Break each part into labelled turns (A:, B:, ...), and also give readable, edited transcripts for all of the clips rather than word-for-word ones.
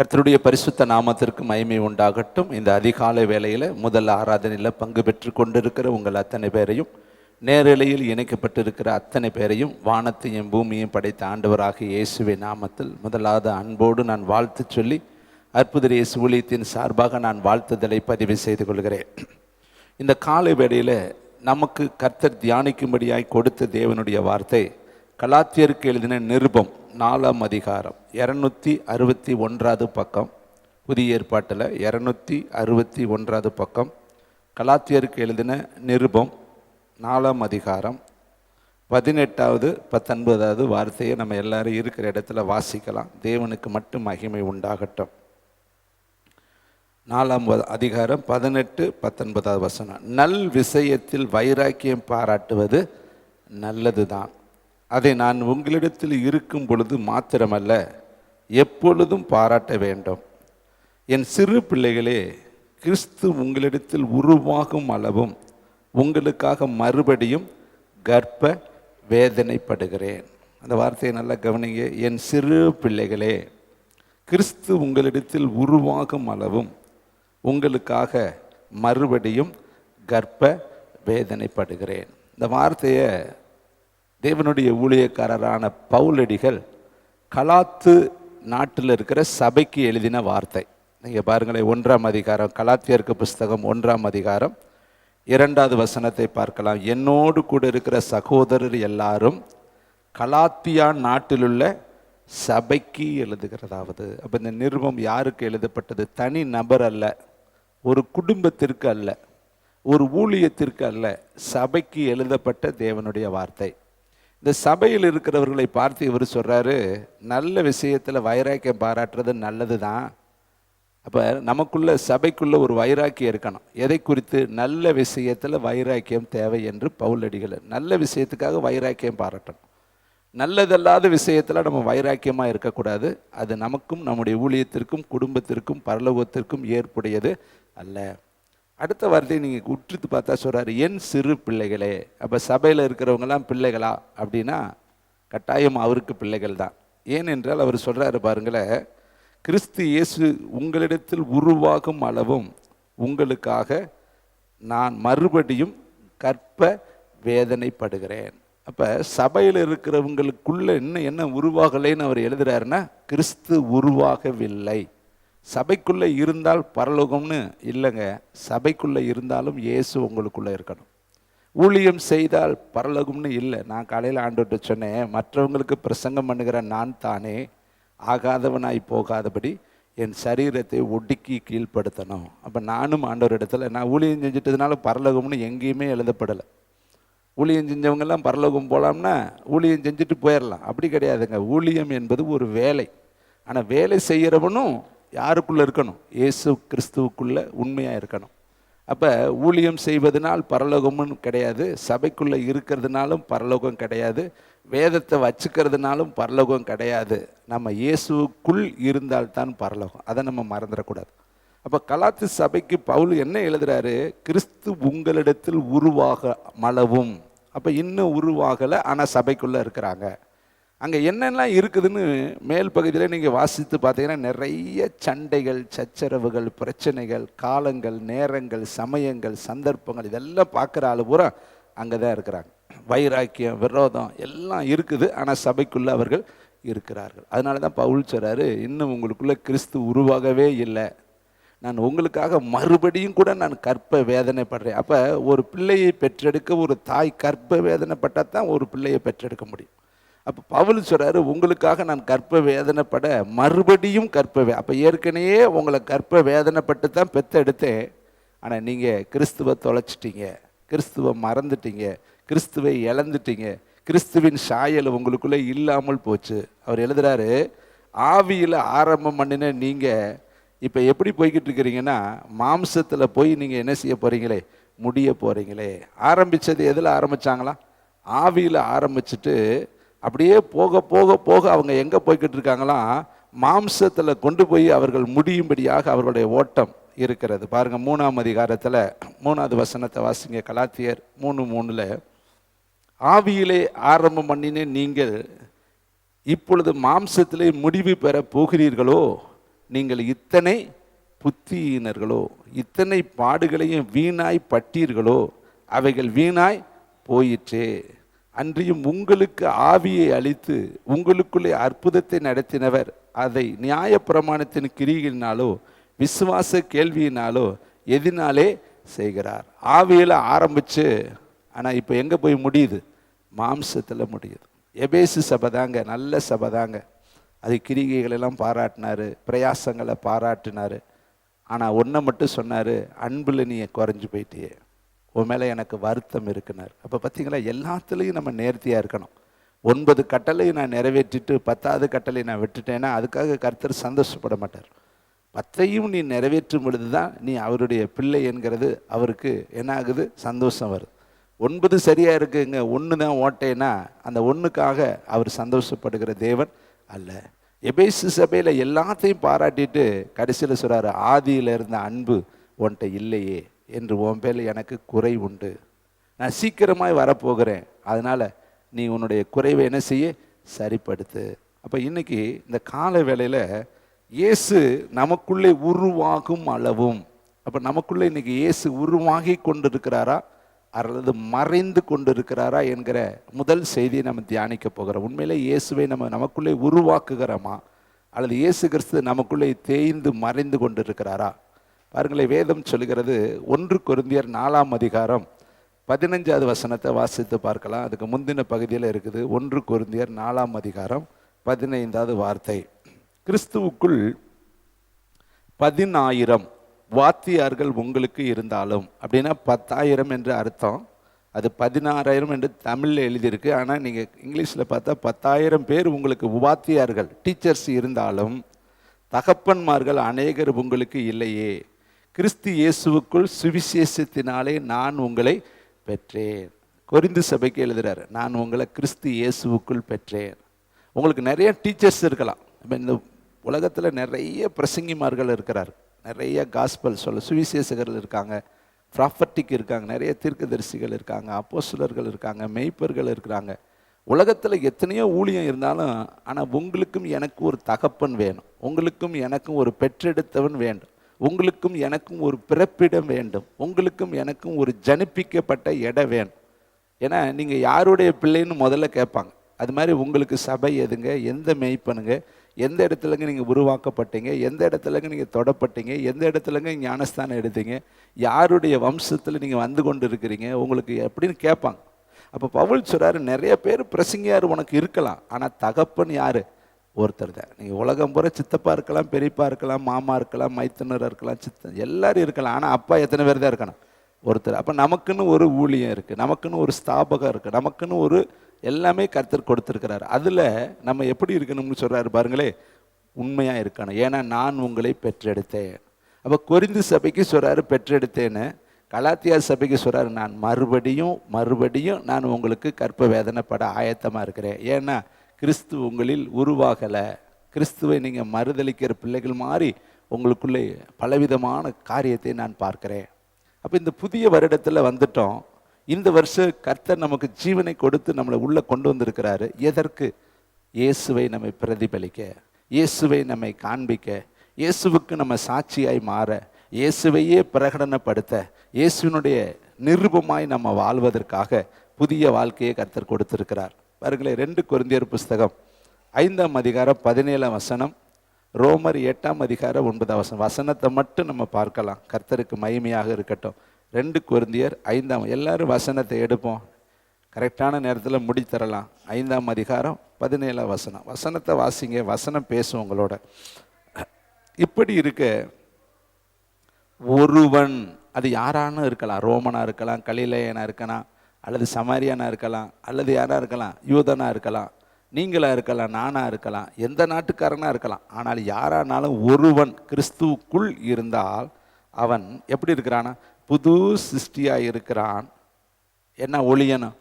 A: கர்த்தருடைய பரிசுத்த நாமத்திற்கு மகிமை உண்டாகட்டும். இந்த அதிகாலை வேளையில் முதல் ஆராதனையில் பங்கு பெற்று கொண்டிருக்கிற உங்கள் அத்தனை பேரையும், நேரலையில் இணைக்கப்பட்டிருக்கிற அத்தனை பேரையும், வானத்தையும் பூமியையும் படைத்த ஆண்டவராகிய இயேசுவின் நாமத்தில் முதலாவது அன்போடு நான் வாழ்த்து சொல்லி, அற்புத இயேசு ஊழியத்தின் சார்பாக நான் வாழ்த்துதலை பதிவு செய்து கொள்கிறேன். இந்த காலை வேளையில் நமக்கு கர்த்தர் தியானிக்கும்படியாய் கொடுத்த தேவனுடைய வார்த்தை கலாத்தியருக்கு எழுதின நிருபம் 4ஆம் அதிகாரம் 261 பக்கம், புதிய ஏற்பாட்டில் 261 பக்கம், கலாத்தியருக்கு எழுதின நிருபம் 4ஆம் அதிகாரம் 18வது 19வது வார்த்தையை நம்ம எல்லாரும் இருக்கிற இடத்துல வாசிக்கலாம். தேவனுக்கு மட்டும் மகிமை உண்டாகட்டும். 4ஆம் அதிகாரம் 18, 19வது வசனம். நல் விஷயத்தில் வைராக்கியம் பாராட்டுவது நல்லதுதான். அதை நான் உங்களிடத்தில் இருக்கும் பொழுது மாத்திரமல்ல, எப்பொழுதும் பாராட்ட வேண்டும். என் சிறு பிள்ளைகளே, கிறிஸ்து உங்களிடத்தில் உருவாகும் அளவும் உங்களுக்காக மறுபடியும் கர்ப்ப வேதனைப்படுகிறேன். அந்த வார்த்தையை நல்லா கவனிங்க. என் சிறு பிள்ளைகளே, கிறிஸ்து உங்களிடத்தில் உருவாகும் அளவும் உங்களுக்காக மறுபடியும் கர்ப்ப வேதனைப்படுகிறேன். இந்த வார்த்தையை தேவனுடைய ஊழியக்காரரான பவுலடிகள் கலாத்து நாட்டில் இருக்கிற சபைக்கு எழுதின வார்த்தை. நீங்கள் பாருங்களேன், 1ஆம் அதிகாரம், கலாத்தியருக்கு புஸ்தகம் 1ஆம் அதிகாரம் 2வது வசனத்தை பார்க்கலாம். என்னோடு கூட இருக்கிற சகோதரர் எல்லாரும் கலாத்தியா நாட்டிலுள்ள சபைக்கு எழுதுகிறதாவது. அப்போ இந்த நிருபம் யாருக்கு எழுதப்பட்டது? தனி நபர் அல்ல, ஒரு குடும்பத்திற்கு அல்ல, ஒரு ஊழியத்திற்கு அல்ல, சபைக்கு எழுதப்பட்ட தேவனுடைய வார்த்தை. இந்த சபையில் இருக்கிறவர்களை பார்த்து இவர் சொல்கிறாரு, நல்ல விஷயத்தில் வைராக்கியம் பாராட்டுறது நல்லது தான். அப்போ நமக்குள்ள சபைக்குள்ள ஒரு வைராக்கியம் இருக்கணும். எதை குறித்து? நல்ல விஷயத்தில் வைராக்கியம் தேவை என்று பவுலடிகள் நல்ல விஷயத்துக்காக வைராக்கியம் பாராட்டணும். நல்லதல்லாத விஷயத்தில் நம்ம வைராக்கியமாக இருக்கக்கூடாது. அது நமக்கும் நம்முடைய ஊழியத்திற்கும் குடும்பத்திற்கும் பரலோகத்திற்கும் ஏற்புடையது அல்ல. அடுத்த வார்த்தையை நீங்கள் உற்றுத்து பார்த்தா சொல்கிறாரு, என் சிறு பிள்ளைகளே. அப்போ சபையில் இருக்கிறவங்களாம் பிள்ளைகளா அப்படின்னா கட்டாயம் அவருக்கு பிள்ளைகள் தான். ஏனென்றால் அவர் சொல்கிறாரு பாருங்களேன், கிறிஸ்து இயேசு உங்களிடத்தில் உருவாகும் அளவும் உங்களுக்காக நான் மறுபடியும் கர்ப்ப வேதனைப்படுகிறேன். அப்போ சபையில் இருக்கிறவங்களுக்குள்ள இன்னும் என்ன உருவாகலைன்னு அவர் எழுதுறாருன்னா, கிறிஸ்து உருவாகவில்லை. சபைக்குள்ளே இருந்தால் பரலோகம்னு இல்லைங்க, சபைக்குள்ளே இருந்தாலும் இயேசு உங்களுக்குள்ளே இருக்கணும். ஊழியம் செய்தால் பரலோகம்னு இல்லை. நான் காலையில் ஆண்டவர்கிட்ட சொன்னேன், மற்றவங்களுக்கு பிரசங்கம் பண்ணுகிற நான் தானே ஆகாதவனாய் போகாதபடி என் சரீரத்தை ஒடுக்கி கீழ்ப்படுத்தணும். அப்போ நானும் ஆண்டவர் இடத்துல நான் ஊழியம் செஞ்சிட்டதுனால பரலோகம்னு எங்கேயுமே எழுதப்படலை. ஊழியம் செஞ்சவங்கெல்லாம் பரலோகம் போகலாம்னா ஊழியம் செஞ்சுட்டு போயிடலாம், அப்படி கிடையாதுங்க. ஊழியம் என்பது ஒரு வேலை. ஆனால் வேலை செய்கிறவனும் யாருக்குள்ளே இருக்கணும்? இயேசு கிறிஸ்துவுக்குள்ளே உண்மையாக இருக்கணும். அப்போ ஊழியம் செய்வதனால் பரலோகமும் கிடையாது, சபைக்குள்ளே இருக்கிறதுனாலும் பரலோகம் கிடையாது, வேதத்தை வச்சுக்கிறதுனாலும் பரலோகம் கிடையாது. நம்ம இயேசுக்குள் இருந்தால்தான் பரலோகம். அதை நம்ம மறந்துடக்கூடாது. அப்போ கலாத்து சபைக்கு பவுல் என்ன எழுதுறாரு? கிறிஸ்து உங்களிடத்தில் உருவாக மளவும். அப்போ இன்னும் உருவாகலை, ஆனால் சபைக்குள்ளே இருக்கிறாங்க. அங்கே என்னெல்லாம் இருக்குதுன்னு மேல் பகுதியில் நீங்கள் வாசித்து பார்த்தீங்கன்னா நிறைய சண்டைகள், சச்சரவுகள், பிரச்சனைகள், காலங்கள், நேரங்கள், சமயங்கள், சந்தர்ப்பங்கள், இதெல்லாம் பார்க்குற ஆளு பூரா அங்கே தான் இருக்கிறாங்க. வைராக்கியம், விரோதம் எல்லாம் இருக்குது, ஆனால் சபைக்குள்ளே அவர்கள் இருக்கிறார்கள். அதனால தான் பவுல் சொல்கிறாரு, இன்னும் உங்களுக்குள்ளே கிறிஸ்து உருவாகவே இல்லை, நான் உங்களுக்காக மறுபடியும் கூட நான் கர்ப்ப வேதனைப்படுறேன். அப்போ ஒரு பிள்ளையை பெற்றெடுக்க ஒரு தாய் கர்ப்ப வேதனைப்பட்டால் தான் ஒரு பிள்ளையை பெற்றெடுக்க முடியும். அப்போ பவுல் சொல்கிறாரு, உங்களுக்காக நான் கர்ப்ப வேதனைப்பட மறுபடியும் அப்போ ஏற்கனவே உங்களை கர்ப்ப வேதனைப்பட்டு தான் பெற்றெடுத்தேன். ஆனால் நீங்கள் கிறிஸ்துவை தொலைச்சிட்டீங்க, கிறிஸ்துவை மறந்துட்டீங்க, கிறிஸ்துவை இழந்துட்டீங்க, கிறிஸ்துவின் சாயல் உங்களுக்குள்ளே இல்லாமல் போச்சு. அவர் எழுதுகிறாரு, ஆவியில் ஆரம்பம் பண்ணின நீங்கள் இப்போ எப்படி போய்கிட்டு இருக்கிறீங்கன்னா, மாம்சத்தில் போய் நீங்கள் என்ன செய்ய போகிறீங்களே, முடிய போகிறீங்களே. ஆரம்பித்தது எதில் ஆரம்பித்தாங்களா? ஆவியில் ஆரம்பிச்சுட்டு அப்படியே போக போக போக அவங்க எங்கே போய்கிட்டு இருக்காங்களாம், மாம்சத்தில் கொண்டு போய் அவர்கள் முடியும்படியாக அவர்களுடைய ஓட்டம் இருக்கிறது. பாருங்கள், 3ஆம் அதிகாரத்தில் 3வது வசனத்தை வாசிங்க. கலாத்தியர் 3:3. ஆவியிலே ஆரம்பம் பண்ணினே நீங்கள் இப்பொழுது மாம்சத்திலே முடிவு பெற போகிறீர்களோ, நீங்கள் இத்தனை புத்தியினர்களோ, இத்தனை பாடுகளையும் வீணாய் பட்டீர்களோ, அவைகள் வீணாய் போயிற்றே. அன்றியும் உங்களுக்கு ஆவியை அளித்து உங்களுக்குள்ளே அற்புதத்தை நடத்தினவர் அதை நியாயப்பிரமாணத்தின் கிரியினாலோ விசுவாச கேள்வியினாலோ எதினாலே செய்கிறார். ஆவியில் ஆரம்பிச்சு ஆனால் இப்போ எங்கே போய் முடியுது? மாம்சத்தில் முடியுது. எபேசு சபை தாங்க, நல்ல சபை தாங்க. அது கிரிகைகளெல்லாம் பாராட்டினார், பிரயாசங்களை பாராட்டினார். ஆனால் ஒன்றை மட்டும் சொன்னார், அன்பில் நீ குறைஞ்சி போயிட்டியே, உன் மேலே எனக்கு வருத்தம் இருக்குனார். அப்போ பார்த்தீங்களா, எல்லாத்துலேயும் நம்ம நேர்த்தியாக இருக்கணும். 9 கட்டளையும் நான் நிறைவேற்றிட்டு 10வது கட்டளை நான் விட்டுட்டேன்னா அதுக்காக கர்த்தர் சந்தோஷப்பட மாட்டார். 10ஐயும் நீ நிறைவேற்றும் பொழுது தான் நீ அவருடைய பிள்ளை என்கிறது அவருக்கு என்ன ஆகுது? சந்தோஷம் வருது. 9 சரியாக இருக்குங்க, 1 தான் ஓட்டேன்னா அந்த 1க்காக அவர் சந்தோஷப்படுகிற தேவன் அல்ல. எபேசு சபையில் எல்லாத்தையும் பாராட்டிட்டு கடைசியில் சொல்கிறாரு, ஆதியில் இருந்த அன்பு உன்கிட்ட இல்லையே என்று உன் பேரில் எனக்கு குறை உண்டு, நான் சீக்கிரமாய் வரப்போகிறேன், அதனால் நீ உன்னுடைய குறைவை என்ன செய்ய? சரிப்படுத்து. அப்போ இன்னைக்கு இந்த கால வேளையில் இயேசு நமக்குள்ளே உருவாகும் அளவும், அப்போ நமக்குள்ளே இன்னைக்கு இயேசு உருவாகி கொண்டிருக்கிறாரா அல்லது மறைந்து கொண்டிருக்கிறாரா என்கிற முதல் செய்தியை நம்ம தியானிக்க போகிறோம். உண்மையிலே இயேசுவை நமக்குள்ளே உருவாக்குகிறோமா அல்லது இயேசு கிறிஸ்து நமக்குள்ளே தேய்ந்து மறைந்து கொண்டிருக்கிறாரா? பாருங்களேன், வேதம் சொல்லுகிறது 1 கொரிந்தியர் 4ஆம் அதிகாரம் 15வது வசனத்தை வாசித்து பார்க்கலாம். அதுக்கு முந்தின பகுதியில் இருக்குது. 1 கொரிந்தியர் 4ஆம் அதிகாரம் 15வது வார்த்தை, கிறிஸ்துவுக்குள் 10,000 வாத்தியார்கள் உங்களுக்கு இருந்தாலும், அப்படின்னா 10,000 என்று அர்த்தம். அது 16,000 என்று தமிழில் எழுதியிருக்கு. ஆனால் நீங்கள் இங்கிலீஷில் பார்த்தா 10,000 பேர் உங்களுக்கு வாத்தியார்கள், டீச்சர்ஸ் இருந்தாலும் தகப்பன்மார்கள் அநேகர் உங்களுக்கு இல்லையே. கிறிஸ்து இயேசுவுக்குள் சுவிசேஷத்தினாலே நான் உங்களை பெற்றேன். கொரிந்து சபைக்கு எழுதுறாரு, நான் உங்களை கிறிஸ்து இயேசுவுக்குள் பெற்றேன். உங்களுக்கு நிறைய டீச்சர்ஸ் இருக்கலாம். இப்போ இந்த உலகத்தில் நிறைய பிரசங்கிமார்கள் இருக்கிறார், நிறைய காஸ்பல் சொல்ல சுவிசேஷகர்கள் இருக்காங்க, ப்ராஃபட்டிக் இருக்காங்க, நிறைய தீர்க்கதரிசிகள் இருக்காங்க, அப்போஸ்தலர்கள் இருக்காங்க, மெய்ப்பர்கள் இருக்கிறாங்க. உலகத்தில் எத்தனையோ ஊழியம் இருந்தாலும், ஆனால் உங்களுக்கும் எனக்கு ஒரு தகப்பன் வேணும், உங்களுக்கும் எனக்கும் ஒரு பெற்றெடுத்தவன் வேண்டும், உங்களுக்கும் எனக்கும் ஒரு பிறப்பிடம் வேண்டும், உங்களுக்கும் எனக்கும் ஒரு ஜனிப்பிக்கப்பட்ட இடம் வேணும். ஏன்னா நீங்கள் யாருடைய பிள்ளைன்னு முதல்ல கேட்பாங்க. அது மாதிரி உங்களுக்கு சபை எதுங்க, எந்த மெய்ப்பனுங்க, எந்த இடத்துலங்க நீங்கள் உருவாக்கப்பட்டீங்க, எந்த இடத்துலங்க நீங்கள் தொடப்பட்டீங்க, எந்த இடத்துலங்க ஞானஸ்தானம் எடுத்தீங்க, யாருடைய வம்சத்தில் நீங்கள் வந்து கொண்டு இருக்கிறீங்க உங்களுக்கு எப்படின்னு கேட்பாங்க. அப்போ பவுல் சொல்கிறாரு, நிறைய பேர் பிரசங்கியார் உனக்கு இருக்கலாம், ஆனால் தகப்பன் யார்? ஒருத்தர் தான். நீங்கள் உலகம் பூரா சித்தப்பா இருக்கலாம், பெரியப்பா இருக்கலாம், மாமா இருக்கலாம், மைத்துனர் இருக்கலாம், எல்லாரும் இருக்கலாம், ஆனால் அப்பா எத்தனை பேர் தான் இருக்கணும்? ஒருத்தர். அப்போ நமக்குன்னு ஒரு ஊழியம் இருக்குது, நமக்குன்னு ஒரு ஸ்தாபகம் இருக்குது, நமக்குன்னு ஒரு எல்லாமே கர்த்தர் கொடுத்துருக்கிறார். அதில் நம்ம எப்படி இருக்கணும்னு சொல்கிறாரு பாருங்களே, உண்மையாக இருக்கணும். ஏன்னா நான் உங்களை பெற்றெடுத்தேன். அப்போ கொரிந்து சபைக்கு சொல்கிறாரு பெற்றெடுத்தேன்னு, கலாத்தியா சபைக்கு சொல்கிறாரு நான் மறுபடியும் நான் உங்களுக்கு கற்ப வேதனைப்பட ஆயத்தமாக இருக்கிறேன். ஏன்னா கிறிஸ்து உங்களில் உருவாகலை. கிறிஸ்துவை நீங்கள் மறுதளிக்கிற பிள்ளைகள் மாதிரி உங்களுக்குள்ளே பலவிதமான காரியத்தை நான் பார்க்கிறேன். அப்போ இந்த புதிய வருடத்தில் வந்துட்டோம். இந்த வருஷம் கர்த்தர் நமக்கு ஜீவனை கொடுத்து நம்மளை உள்ளே கொண்டு வந்திருக்கிறாரு. எதற்கு? இயேசுவை நம்மை பிரதிபலிக்க, இயேசுவை நம்மை காண்பிக்க, இயேசுவுக்கு நம்ம சாட்சியாய் மாற, இயேசுவையே பிரகடனப்படுத்த, இயேசுவினுடைய நிருபமாய் நம்ம வாழ்வதற்காக புதிய வாழ்க்கையை கர்த்தர் கொடுத்திருக்கிறார். பாருங்களேன், 2 கொரிந்தியர் புஸ்தகம் 5ஆம் அதிகாரம் 17ஆம் வசனம், ரோமர் 8ஆம் அதிகாரம் 9ஆம் வசனம். வசனத்தை மட்டும் நம்ம பார்க்கலாம், கர்த்தருக்கு மகிமையாக இருக்கட்டும். 2 கொரிந்தியர் 5ஆம், எல்லாரும் வசனத்தை எடுப்போம், கரெக்டான நேரத்தில் முடித்தரலாம். 5ஆம் அதிகாரம் 17ஆம் வசனம். வசனத்தை வாசிங்க, வசனம் பேசும் உங்களோட. இப்படி இருக்க ஒருவன், அது யாரானு இருக்கலாம், ரோமனா இருக்கலாம், கலிலேயனா இருக்கலாம், அல்லது சமாரியானா இருக்கலாம், அல்லது யாரா இருக்கலாம், யூதனா இருக்கலாம், நீங்களா இருக்கலாம், நானா இருக்கலாம், எந்த நாட்டுக்காரனா இருக்கலாம். ஆனால் யாரானாலும் ஒருவன் கிறிஸ்துவுக்குள் இருந்தால் அவன் எப்படி இருக்கிறானா? புது சிருஷ்டியாக இருக்கிறான். என்ன ஒளியணும்?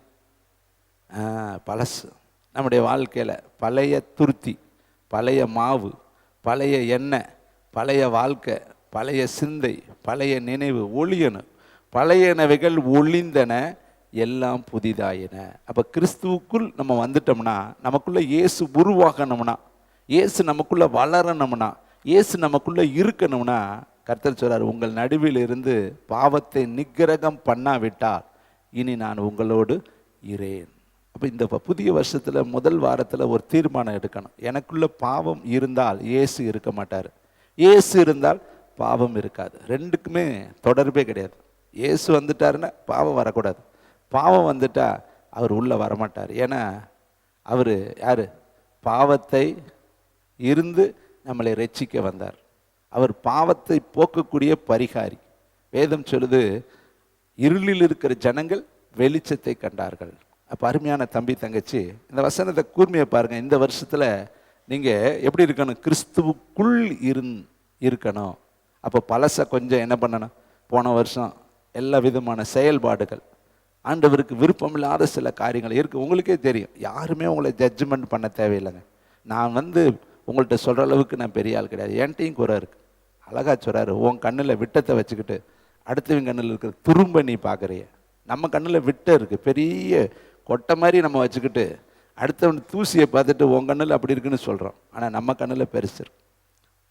A: பழசு நம்முடைய வாழ்க்கையில் பழைய துருத்தி, பழைய மாவு, பழைய எண்ணெய், பழைய வாழ்க்கை, பழைய சிந்தை, பழைய நினைவு ஒளியணும். பழையனவைகள் ஒளிந்தன, எல்லாம் புதிதாயின. அப்போ கிறிஸ்துவுக்குள் நம்ம வந்துட்டோம்னா, நமக்குள்ளே இயேசு உருவாகணும்னா, இயேசு நமக்குள்ளே வளரணும்னா, இயேசு நமக்குள்ளே இருக்கணும்னா கர்த்தர் சொல்றார், உங்கள் நடுவில் இருந்து பாவத்தை நிக்கிரகம் பண்ணாவிட்டால் இனி நான் உங்களோடு இரேன். அப்போ இந்த புதிய வருஷத்தில் முதல் வாரத்தில் ஒரு தீர்மானம் எடுக்கணும். எனக்குள்ள பாவம் இருந்தால் இயேசு இருக்க மாட்டார், இயேசு இருந்தால் பாவம் இருக்காது. ரெண்டுக்குமே தொடர்பே கிடையாது. இயேசு வந்துட்டாருன்னா பாவம் வரக்கூடாது, பாவம் வந்துட்டா அவர் உள்ளே வரமாட்டார். ஏன்னா அவர் யார்? பாவத்தை இருந்து நம்மளை ரட்சிக்க வந்தார். அவர் பாவத்தை போக்கக்கூடிய பரிகாரி. வேதம் சொல்லுது, இருளில் இருக்கிற ஜனங்கள் வெளிச்சத்தை கண்டார்கள். அப்போ அருமையான தம்பி தங்கச்சி, இந்த வசனத்தை கூர்மையை பாருங்கள். இந்த வருஷத்தில் நீங்கள் எப்படி இருக்கணும்? கிறிஸ்துவுக்குள் இருக்கணும். அப்போ பழசை கொஞ்சம் என்ன பண்ணணும்? போன வருஷம் எல்லா விதமான செயல்பாடுகள், ஆண்டவருக்கு விருப்பமில்லாத சில காரியங்கள் இருக்குது. உங்களுக்கே தெரியும், யாருமே உங்களை ஜட்ஜ்மெண்ட் பண்ண தேவையில்லைங்க. நான் உங்கள்கிட்ட சொல்கிற அளவுக்கு நான் பெரிய ஆள் கிடையாது. என்கிட்டையும் குறை இருக்குது. அழகா சொல்கிறாரு, உன் கண்ணில் விட்டத்தை வச்சுக்கிட்டு அடுத்தவங்க கண்ணில் இருக்கிற துரும்ப நீ பார்க்குறிய. நம்ம கண்ணில் விட்ட இருக்குது, பெரிய கொட்டை மாதிரி நம்ம வச்சுக்கிட்டு அடுத்தவன் தூசியை பார்த்துட்டு உன் கண்ணில் அப்படி இருக்குன்னு சொல்கிறோம். ஆனால் நம்ம கண்ணில் பெருசு இருக்கு.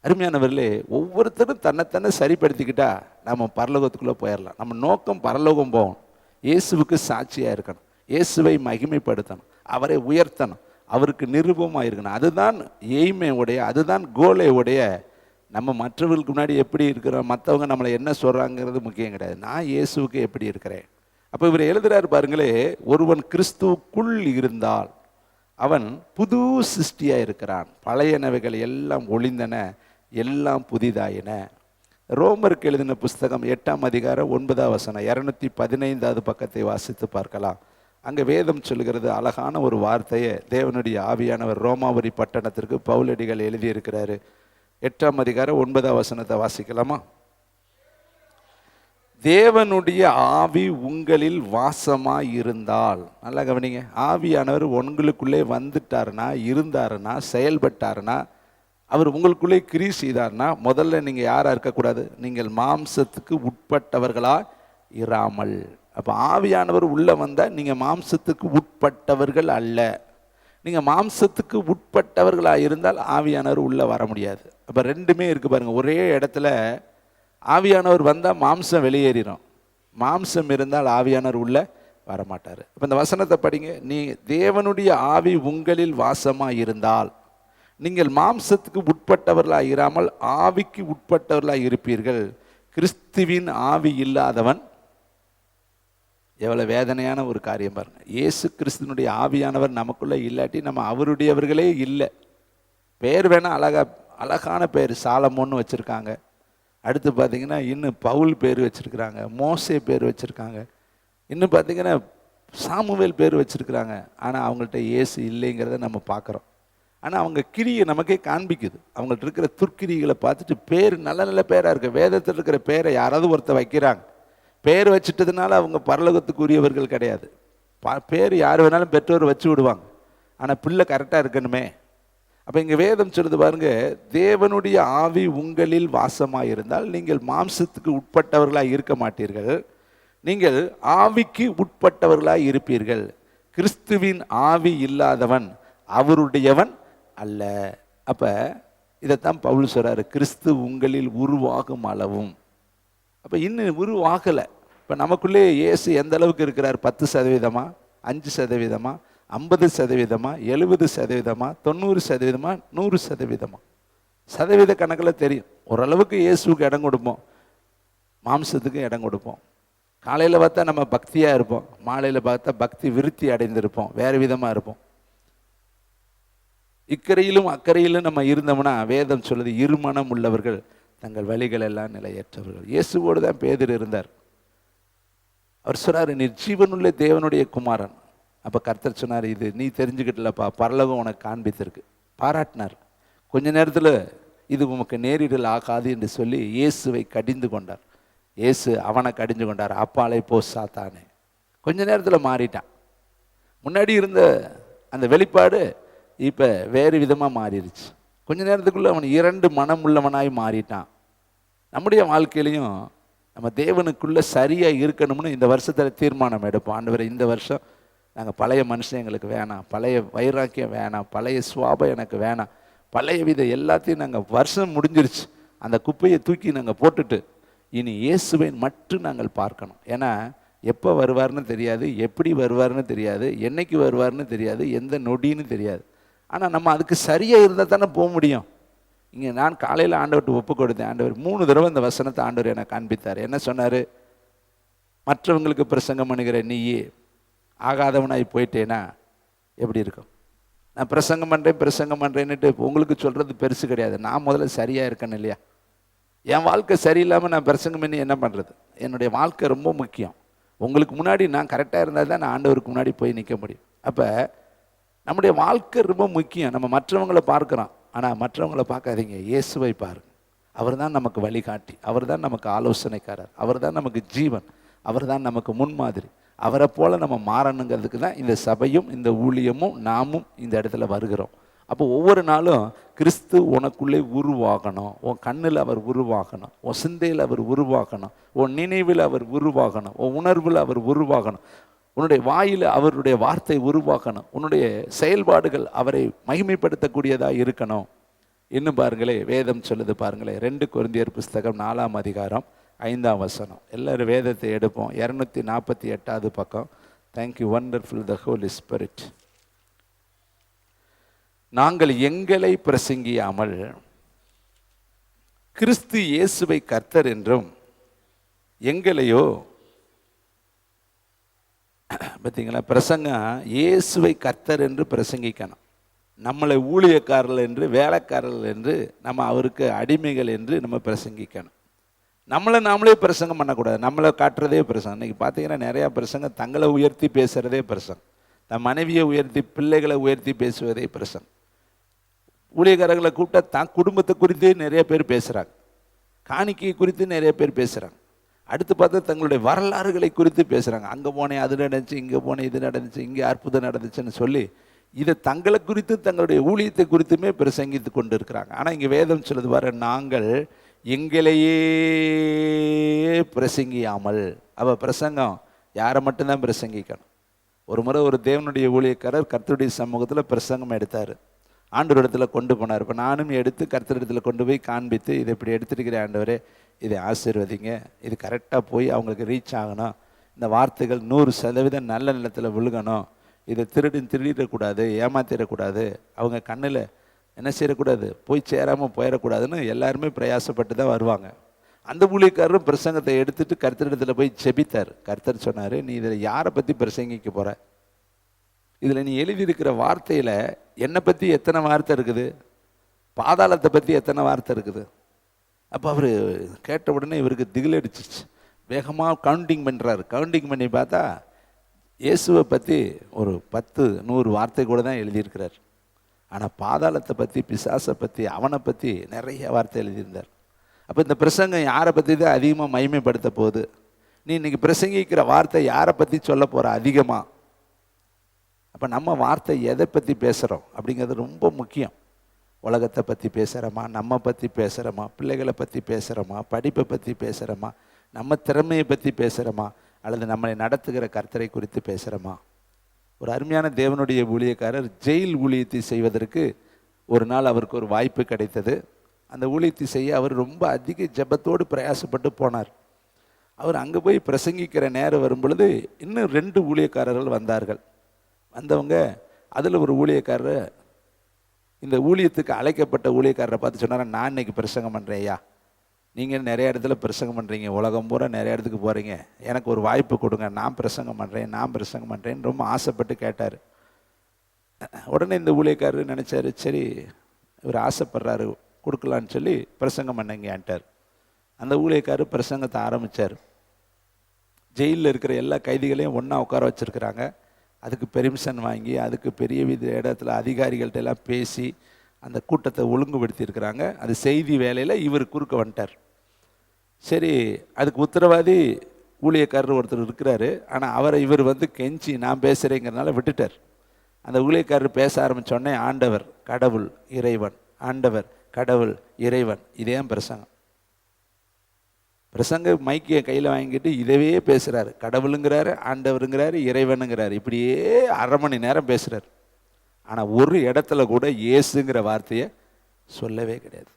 A: அருமையானவர்களே, ஒவ்வொருத்தரும் தன்னைத்தானே சரிப்படுத்திக்கிட்டா நம்ம பரலோகத்துக்குள்ளே போயிடலாம். நம்ம நோக்கம் பரலோகம் போகணும், இயேசுவுக்கு சாட்சியாக இருக்கணும், இயேசுவை மகிமைப்படுத்தணும், அவரை உயர்த்தணும், அவருக்கு நிருபமாக இருக்கணும். அதுதான் எய்மை உடைய, அதுதான் கோலை உடைய. நம்ம மற்றவர்களுக்கு முன்னாடி எப்படி இருக்கிறோம், மற்றவங்க நம்மளை என்ன சொல்கிறாங்கிறது முக்கியம் கிடையாது. நான் இயேசுவுக்கு எப்படி இருக்கிறேன். அப்போ இவர் எழுதுகிறார் பாருங்களே, ஒருவன் கிறிஸ்துவுக்குள் இருந்தால் அவன் புது சிருஷ்டியாக இருக்கிறான், பழையனவைகள் எல்லாம் ஒளிந்தன, எல்லாம் புதிதாயின. ரோமருக்கு எழுதின புஸ்தகம் 8ஆம் அதிகாரம் 9ஆம் வசனம் 215வது பக்கத்தை வாசித்து பார்க்கலாம். அங்கே வேதம் சொல்கிறது அழகான ஒரு வார்த்தையை தேவனுடைய ஆவியானவர் ரோமாபுரி பட்டணத்திற்கு பவுலடிகள் எழுதியிருக்கிறாரு. 8ஆம் அதிகாரம் 9ஆம் வசனத்தை வாசிக்கலாமா? தேவனுடைய ஆவி உங்களில் வாசமாய் இருந்தால், நல்லா கவனிங்க, ஆவியானவர் உங்களுக்குள்ளே வந்துட்டாருன்னா, இருந்தாருன்னா, செயல்பட்டாருன்னா, அவர் உங்களுக்குள்ளே கிரியை செய்தார்னா, முதல்ல நீங்கள் யாராக இருக்கக்கூடாது? நீங்கள் மாம்சத்துக்கு உட்பட்டவர்களா இராமல். அப்போ ஆவியானவர் உள்ளே வந்தால் நீங்கள் மாம்சத்துக்கு உட்பட்டவர்கள் அல்ல. நீங்கள் மாம்சத்துக்கு உட்பட்டவர்களாக இருந்தால் ஆவியானவர் உள்ளே வர முடியாது. அப்போ ரெண்டுமே இருக்குது பாருங்கள். ஒரே இடத்துல ஆவியானவர் வந்தால் மாம்சம் வெளியேறிடும், மாம்சம் இருந்தால் ஆவியானவர் உள்ளே வரமாட்டார். இப்போ இந்த வசனத்தை படிங்க. நீ தேவனுடைய ஆவி உங்களில் வாசமாக இருந்தால் நீங்கள் மாம்சத்துக்கு உட்பட்டவர்களாக இராமல் ஆவிக்கு உட்பட்டவர்களாக இருப்பீர்கள். கிறிஸ்துவின் ஆவி இல்லாதவன், எவ்வளோ வேதனையான ஒரு காரியம் பாருங்கள். இயேசு கிறிஸ்துவனுடைய ஆவியானவர் நமக்குள்ளே இல்லாட்டி நம்ம அவருடையவர்களே இல்லை. பேர் வேணால் அழகான பேர் சாலமோன்னு வச்சுருக்காங்க. அடுத்து பார்த்திங்கன்னா இன்னும் பவுல் பேர் வச்சுருக்குறாங்க, மோசே பேர் வச்சுருக்காங்க, இன்னும் பார்த்திங்கன்னா சாமுவேல் பேர் வச்சுருக்குறாங்க. ஆனால் அவங்கள்ட்ட இயேசு இல்லைங்கிறத நம்ம பார்க்குறோம். ஆனால் அவங்க கிரியை நமக்கே காண்பிக்குது. அவங்கள்ட்ட இருக்கிற துர்க்கிரிகளை பார்த்துட்டு பேர் நல்ல நல்ல பேராக இருக்குது. வேதத்தில் இருக்கிற பேரை யாராவது ஒருத்தர் வைக்கிறாங்க, பேர் வச்சுட்டதுனால அவங்க பரலோகத்துக்குரியவர்கள் கிடையாது. பேர் யார் வேணாலும் பெற்றோர் வச்சு விடுவாங்க, ஆனால் பிள்ளை கரெக்டாக இருக்கணுமே. அப்போ இங்கே வேதம் சொல்லுது பாருங்க, தேவனுடைய ஆவி உங்களில் வாசமாக இருந்தால் நீங்கள் மாம்சத்துக்கு உட்பட்டவர்களாக இருக்க மாட்டீர்கள், நீங்கள் ஆவிக்கு உட்பட்டவர்களாக இருப்பீர்கள். கிறிஸ்துவின் ஆவி இல்லாதவன் அவருடையவன் அல்ல. அப்போ இதைத்தான் பவுல் சொல்கிறாரு, கிறிஸ்து உங்களில் உருவாகும் அளவும். அப்போ இன்னும் உருவாகலை. இப்போ நமக்குள்ளே இயேசு எந்த அளவுக்கு இருக்கிறார்? 10%, 5%, 50%, 70%, 90%, 100%? சதவீத கணக்கில் தெரியும். ஓரளவுக்கு இயேசுக்கு இடம் கொடுப்போம், மாம்சத்துக்கு இடம் கொடுப்போம். காலையில் பார்த்தா நம்ம பக்தியாக இருப்போம், மாலையில் பார்த்தா பக்தி விருத்தி அடைந்திருப்போம், வேறு விதமாக இருப்போம். இக்கரையிலும் அக்கறையிலும் நம்ம இருந்தோம்னா வேதம் சொல்லுது, இருமனம் உள்ளவர்கள் தங்கள் வழிகள் எல்லாம் நிலையற்றவர்கள். இயேசுவோடு தான் பேதுரு இருந்தார். அவர் சொன்னார், நீ ஜீவனுள்ள தேவனுடைய குமாரன். அப்போ கர்த்தர் சொன்னார், இது நீ தெரிஞ்சுக்கிட்டலப்பா, பரலோகம் உனக்கு காண்பித்திருக்கு. பாராட்டினார். கொஞ்ச நேரத்தில் இது உமக்கு நேரிடல் ஆகாது என்று சொல்லி இயேசுவை கடிந்து கொண்டார். இயேசு அவனை கடிஞ்சு கொண்டார். அப்பாலை போ சாத்தானே. கொஞ்ச நேரத்தில் மாறிட்டான். முன்னாடி இருந்த அந்த வெளிப்பாடு இப்போ வேறு விதமாக மாறிடுச்சு. கொஞ்ச நேரத்துக்குள்ளே அவன் 2 மனம் உள்ளவனாய் மாறிட்டான். நம்முடைய வாழ்க்கையிலையும் நம்ம தேவனுக்குள்ளே சரியாக இருக்கணும்னு இந்த வருஷத்தில் தீர்மானம் எடுப்போம். ஆண்டவரே, இந்த வருஷம் நாங்கள் பழைய மனுஷன் எங்களுக்கு வேணாம், பழைய வைராக்கியம் வேணாம், பழைய சுவாபம் எனக்கு வேணாம், பழைய வித எல்லாத்தையும் நாங்கள் வருஷம் முடிஞ்சிருச்சு, அந்த குப்பையை தூக்கி நாங்கள் போட்டுட்டு இனி இயேசுவை மட்டும் நாங்கள் பார்க்கணும். ஏன்னா எப்போ வருவார்னு தெரியாது, எப்படி வருவார்னு தெரியாது, என்னைக்கு வருவார்னு தெரியாது, எந்த நொடின்னு தெரியாது. ஆனால் நம்ம அதுக்கு சரியாக இருந்தால் தானே போக முடியும். இங்கே நான் காலையில் ஆண்டவர்கிட்ட ஒப்பு கொடுத்தேன். ஆண்டவர் 3 தடவை இந்த வசனத்தை ஆண்டவர் எனக்கு காண்பித்தார். என்ன சொன்னார்? மற்றவங்களுக்கு பிரசங்கம் பண்ணுகிற நீயே ஆகாதவனாய் போயிட்டேனா எப்படி இருக்கும்? நான் பிரசங்கம் பண்ணுறேன்னுட்டு உங்களுக்கு சொல்கிறது பெருசு கிடையாது. நான் முதல்ல சரியாக இருக்கேன்னு இல்லையா? என் வாழ்க்கை சரியில்லாமல் நான் பிரசங்கம் பண்ணி என்ன பண்ணுறது? என்னுடைய வாழ்க்கை ரொம்ப முக்கியம். உங்களுக்கு முன்னாடி நான் கரெக்டாக இருந்தால் தான் நான் ஆண்டவருக்கு முன்னாடி போய் நிற்க முடியும். அப்போ நம்முடைய வாழ்க்கை ரொம்ப முக்கியம். நம்ம மற்றவங்களை பார்க்குறோம், ஆனால் மற்றவங்களை பார்க்காதீங்க, இயேசுவை பாருங்க. அவர் தான் நமக்கு வழிகாட்டி, அவர் தான் நமக்கு ஆலோசனைக்காரர், அவர் தான் நமக்கு ஜீவன், அவர் தான் நமக்கு முன்மாதிரி. அவரை போல் நம்ம மாறணுங்கிறதுக்கு தான் இந்த சபையும் இந்த ஊழியமும் நாமும் இந்த இடத்துல வருகிறோம். அப்போ ஒவ்வொரு நாளும் கிறிஸ்து உனக்குள்ளே உருவாகணும், உன் கண்ணில் அவர் உருவாகணும், உன் சிந்தையில் அவர் உருவாகணும், உன் நினைவில் அவர் உருவாகணும், உன் உணர்வில் அவர் உருவாகணும், உன்னுடைய வாயில் அவருடைய வார்த்தை உருவாக்கணும், உன்னுடைய செயல்பாடுகள் அவரை மகிமைப்படுத்தக்கூடியதாக இருக்கணும். இன்னும் பாருங்களே, வேதம் சொல்லுது பாருங்களே, 2 கொரிந்தியர் புஸ்தகம் 4ஆம் அதிகாரம் 5ஆம் வசனம். எல்லாரும் வேதத்தை எடுப்போம். 248வது பக்கம். தேங்க்யூ வண்டர்ஃபுல் த ஹோலி ஸ்பிரிட். நாங்கள் எங்களை பிரசங்கியாமல் கிறிஸ்து இயேசுவை கர்த்தர் என்றும் எங்களையோ, பார்த்தீங்களா, பிரசங்கம் இயேசுவை கர்த்தர் என்று பிரசங்கிக்கணும். நம்மளை ஊழியக்காரர்கள் என்று, வேலைக்காரர்கள் என்று, நம்ம அவருக்கு அடிமைகள் என்று நம்ம பிரசங்கிக்கணும். நம்மளை நாமளே பிரசங்கம் பண்ணக்கூடாது. நம்மளை காட்டுறதே பிரசங்கம். இன்றைக்கி பார்த்தீங்கன்னா நிறையா பிரசங்கம் தங்களை உயர்த்தி பேசுகிறதே பிரசங்கம், தன் மனைவியை உயர்த்தி பிள்ளைகளை உயர்த்தி பேசுவதே பிரசங்கம். ஊழியக்காரர்களை கூப்பிட்டா தான் குடும்பத்தை குறித்து நிறைய பேர் பேசுகிறாங்க, காணிக்கை குறித்து நிறைய பேர் பேசுகிறாங்க. அடுத்து பார்த்தா தங்களுடைய வரலாறுகளை குறித்து பேசுகிறாங்க. அங்கே போனேன் அது நடந்துச்சு, இங்கே போனேன் இது நடந்துச்சு, இங்கே அற்புதம் நடந்துச்சுன்னு சொல்லி இதை தங்களை குறித்து தங்களுடைய ஊழியத்தை குறித்துமே பிரசங்கித்து கொண்டு இருக்கிறாங்க. ஆனால் இங்கே வேதம் சொல்லுது பாரு, நாங்கள் எங்களையே பிரசங்கியாமல். பிரசங்கம் யாரை மட்டும்தான் பிரசங்கிக்கணும். ஒரு முறை ஒரு தேவனுடைய ஊழியக்காரர் கர்த்தருடைய சமூகத்தில் பிரசங்கம் எடுத்தார், ஆண்டவர் இடத்துல கொண்டு போனார். இப்போ நானும் எடுத்து கர்த்தர் இடத்துல கொண்டு போய் காண்பித்து, இதை இப்படி எடுத்துருக்கிறேன் ஆண்டவரே, இதை ஆசீர்வதிங்க, இது கரெக்டாக போய் அவங்களுக்கு ரீச் ஆகணும், இந்த வார்த்தைகள் 100% நல்ல நிலத்தில் விழுகணும், இதை திருடிடக்கூடாது, ஏமாத்திடக்கூடாது, அவங்க கண்ணில் என்ன செய்யக்கூடாது, போய் சேராமல் போயிடக்கூடாதுன்னு எல்லாருமே பிரயாசப்பட்டு தான் வருவாங்க. அந்த ஊழியக்காரரும் பிரசங்கத்தை எடுத்துட்டு கர்த்தரிடத்தில் போய் செபித்தார். கர்த்தர் சொன்னார், நீ இதில் யாரை பற்றி பிரசங்கிக்க போகிற? இதில் நீ எழுதியிருக்கிற வார்த்தையில் என்னை பற்றி எத்தனை வார்த்தை இருக்குது, பாதாளத்தை பற்றி எத்தனை வார்த்தை இருக்குது? அப்போ அவர் கேட்ட உடனே இவருக்கு திகில் அடிச்சிச்சு. வேகமாக கவுண்டிங் பண்ணுறாரு. கவுண்டிங் பண்ணி பார்த்தா இயேசுவை பற்றி ஒரு 10-100 வார்த்தை கூட தான் எழுதியிருக்கிறார். ஆனால் பாதாளத்தை பற்றி, பிசாசை பற்றி, அவனை பற்றி நிறைய வார்த்தை எழுதியிருந்தார். அப்போ இந்த பிரசங்கம் யாரை பற்றி தான் அதிகமாக மகிமைப்படுத்த போகுது? நீ இன்னைக்கு பிரசங்கிக்கிற வார்த்தை யாரை பற்றி சொல்ல போகிற அதிகமாக? அப்போ நம்ம வார்த்தை எதை பற்றி பேசுகிறோம் அப்படிங்கிறது ரொம்ப முக்கியம். உலகத்தை பற்றி பேசுகிறோமா, நம்ம பற்றி பேசுகிறோமா, பிள்ளைகளை பற்றி பேசுகிறோமா, படிப்பை பற்றி பேசுகிறோமா, நம்ம திறமையை பற்றி பேசுகிறோமா, அல்லது நம்மளை நடத்துகிற கர்த்தரை குறித்து பேசுகிறோமா? ஒரு அருமையான தேவனுடைய ஊழியக்காரர் ஜெயில் ஊழியத்தை செய்வதற்கு ஒரு நாள் அவருக்கு ஒரு வாய்ப்பு கிடைத்தது. அந்த ஊழியத்தை செய்ய அவர் ரொம்ப அதிக ஜெபத்தோடு பிரயாசப்பட்டு போனார். அவர் அங்கே போய் பிரசங்கிக்கிற நேரம் வரும் பொழுது இன்னும் 2 ஊழியக்காரர்கள் வந்தார்கள். வந்தவங்க அதில் ஒரு ஊழியக்காரர் இந்த ஊழியத்துக்கு அழைக்கப்பட்ட ஊழியக்காரரை பார்த்து சொன்னார், நான் இன்னைக்கு பிரசங்கம் பண்ணுறேன் ஐயா, நீங்கள் நிறைய இடத்துல பிரசங்கம் பண்ணுறீங்க, உலகம் பூரா நிறைய இடத்துக்கு போகிறீங்க, எனக்கு ஒரு வாய்ப்பு கொடுங்க, நான் பிரசங்கம் பண்ணுறேன்னு ரொம்ப ஆசைப்பட்டு கேட்டார். உடனே இந்த ஊழியக்காரர் நினச்சாரு, சரி இவர் ஆசைப்படுறாரு கொடுக்கலான்னு சொல்லி பிரசங்கம் பண்ணங்கன்ட்டார். அந்த ஊழியக்காரர் பிரசங்கத்தை ஆரம்பித்தார். ஜெயிலில் இருக்கிற எல்லா கைதிகளையும் ஒன்றா உட்கார வச்சுருக்கிறாங்க. அதுக்கு பெர்மிஷன் வாங்கி, அதுக்கு பெரிய வித இடத்துல அதிகாரிகள்ட்ட எல்லாம் பேசி அந்த கூட்டத்தை ஒழுங்குபடுத்தியிருக்கிறாங்க. அது செய்தி வேலையில் இவர் குறுக்க வந்துட்டார். சரி, அதுக்கு உத்தரவாதி ஊழியக்காரர் ஒருத்தர் இருக்கிறாரு. ஆனால் அவரை இவர் கெஞ்சி நான் பேசுகிறேங்கிறதுனால விட்டுட்டார். அந்த ஊழியக்காரர் பேச ஆரம்பித்தோடனே ஆண்டவர் கடவுள் இறைவன், ஆண்டவர் கடவுள் இறைவன், இதே பிரசங்கம். பிரசங்க மைக்கிய கையில் வாங்கிட்டு இதவே பேசுகிறாரு. கடவுளுங்கிறாரு, ஆண்டவருங்கிறாரு, இறைவனுங்கிறாரு. இப்படியே 1/2 மணி நேரம் பேசுகிறார். ஆனால் ஒரு இடத்துல கூட இயேசுங்கிற வார்த்தையை சொல்லவே கிடையாது.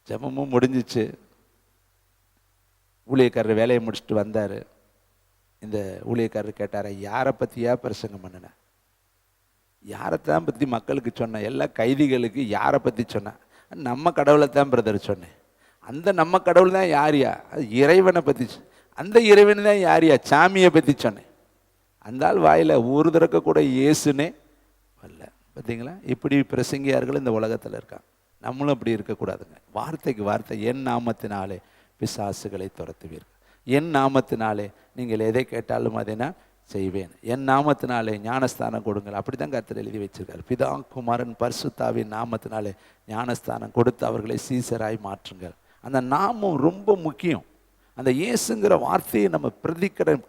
A: ஜெபமும் முடிஞ்சிச்சு. ஊழியக்காரர் வேலையை முடிச்சுட்டு வந்தார். இந்த ஊழியக்காரர் கேட்டார், யாரை பற்றியா பிரசங்கம் பண்ணின? யாரைத்தான் பற்றி மக்களுக்கு சொன்னேன்? எல்லா கைதிகளுக்கு யாரை பற்றி சொன்னேன்? நம்ம கடவுளை தான் பிரதர் சொன்னேன். அந்த நம்ம கடவுள் தான் யாரியா? அது இறைவனை பற்றி. அந்த இறைவன் தான் யாரியா? சாமியை பற்றி சொன்னேன். அந்த ஆள் வாயில் ஒரு தடக்க கூட இயேசுனே வரல. பார்த்தீங்களா? இப்படி பிரசங்கியார்கள் இந்த உலகத்தில் இருக்காங்க. நம்மளும் அப்படி இருக்கக்கூடாதுங்க. வார்த்தைக்கு வார்த்தை, என் நாமத்தினாலே பிசாசுகளை துரத்துவீர்கள், என் நாமத்தினாலே நீங்கள் எதை கேட்டாலும் அதை நான் செய்வேன், என் நாமத்தினாலே ஞானஸ்தானம் கொடுங்கள். அப்படி தான் கர்த்தர் எழுதி வச்சிருக்காரு. பிதா குமாரன் பரிசுத்தாவின் நாமத்தினாலே ஞானஸ்தானம் கொடுத்து அவர்களை சீசராய் மாற்றுங்கள். அந்த நாமம் ரொம்ப முக்கியம். அந்த இயேசுங்கிற வார்த்தையை நம்ம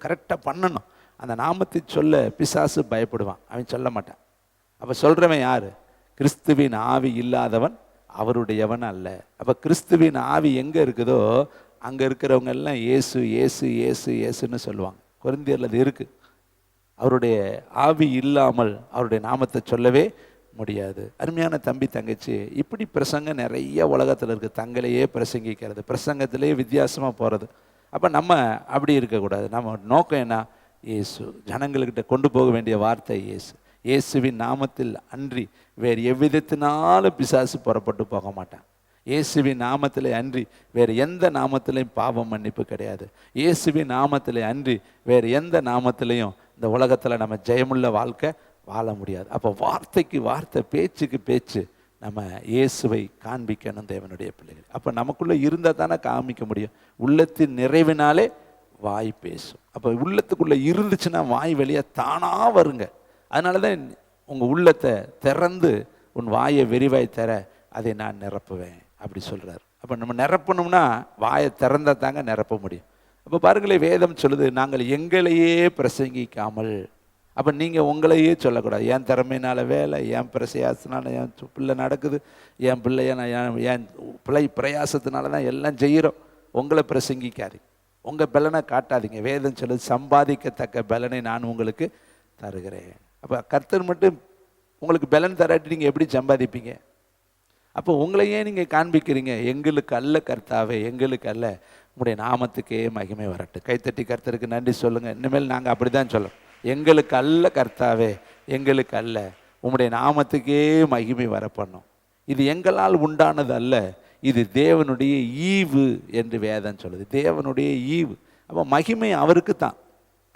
A: கரெக்டாக பண்ணணும். அந்த நாமத்தை சொல்ல பிசாசு பயப்படுவான், அவன் சொல்ல மாட்டான். அப்போ சொல்கிறவன் யார்? கிறிஸ்துவின் ஆவி இல்லாதவன் அவருடையவன் அல்ல. அப்போ கிறிஸ்துவின் ஆவி எங்கே இருக்குதோ அங்கே இருக்கிறவங்க எல்லாம் இயேசு இயேசு இயேசு இயேசுன்னு சொல்லுவாங்க. கொரிந்தியர்ல அது இருக்குது. அவருடைய ஆவி இல்லாமல் அவருடைய நாமத்தை சொல்லவே முடியாது. அருமையான தம்பி தங்கச்சி, இப்படி பிரசங்கம் நிறைய உலகத்தில் இருக்குது. தங்களையே பிரசங்கிக்கிறது, பிரசங்கத்திலே வித்தியாசமாக போகிறது. அப்போ நம்ம அப்படி இருக்கக்கூடாது. நம்ம நோக்கம் என்ன? இயேசு. ஜனங்கள்கிட்ட கொண்டு போக வேண்டிய வார்த்தை இயேசு. இயேசுவின் நாமத்தில் அன்றி வேறு எவ்விதத்தினாலும் பிசாசு புறப்பட்டு போக மாட்டான். இயேசுவின் நாமத்திலே அன்றி வேறு எந்த நாமத்திலையும் பாவம் மன்னிப்பு கிடையாது. இயேசுவின் நாமத்திலே அன்றி வேறு எந்த நாமத்திலையும் இந்த உலகத்தில் நம்ம ஜெயமுள்ள வாழ்க்கை வாழ முடியாது. அப்போ வார்த்தைக்கு வார்த்தை, பேச்சுக்கு பேச்சு நம்ம இயேசுவை காண்பிக்கணும் தேவனுடைய பிள்ளைகள். அப்போ நமக்குள்ளே இருந்தால் தானே காமிக்க முடியும். உள்ளத்தின் நிறைவினாலே வாய் பேசும். அப்போ உள்ளத்துக்குள்ளே இருந்துச்சுன்னா வாய் வெளியாக தானாக வருங்க. அதனால தான் உங்கள் உள்ளத்தை திறந்து உன் வாயை விரிவாய் தர அதை நான் நிரப்புவேன் அப்படி சொல்கிறார். அப்போ நம்ம நிரப்பணும்னா வாயை திறந்தா தாங்க நிரப்ப முடியும். அப்போ பாருங்களேன், வேதம் சொல்லுது, நாங்கள் எங்களையே பிரசங்கிக்காமல். அப்போ நீங்கள் உங்களையே சொல்லக்கூடாது. என் திறமையினால வேலை, என் பிரயாசத்தினால என் பிள்ளை நடக்குது, என் பிள்ளைய நான் என் பிள்ளை பிரயாசத்தினால தான் எல்லாம் செய்கிறோம். உங்களை பிரசங்கிக்காதீங்க, உங்கள் பலனை காட்டாதீங்க. வேதம் சொல்லுது, சம்பாதிக்கத்தக்க பலனை நான் உங்களுக்கு தருகிறேன். அப்போ கர்த்தர் மட்டும் உங்களுக்கு பலன் தராட்டி நீங்கள் எப்படி சம்பாதிப்பீங்க? அப்போ உங்களையே நீங்கள் காண்பிக்கிறீங்க. எங்களுக்கு அல்ல கர்த்தாவே, எங்களுக்கு அல்ல, உங்களுடைய நாமத்துக்கே மகிமை வரட்டும். கைத்தட்டி கர்த்தருக்கு நன்றி சொல்லுங்கள். இனிமேல் நாங்கள் அப்படி தான் சொல்லணும். எங்களுக்கு அல்ல கர்த்தாவே, எங்களுக்கு அல்ல, உங்களுடைய நாமத்துக்கே மகிமை வர பண்ணும். இது எங்களால் உண்டானது அல்ல, இது தேவனுடைய ஈவு என்று வேதம் சொல்லுது. தேவனுடைய ஈவு. அப்போ மகிமை அவருக்கு தான்,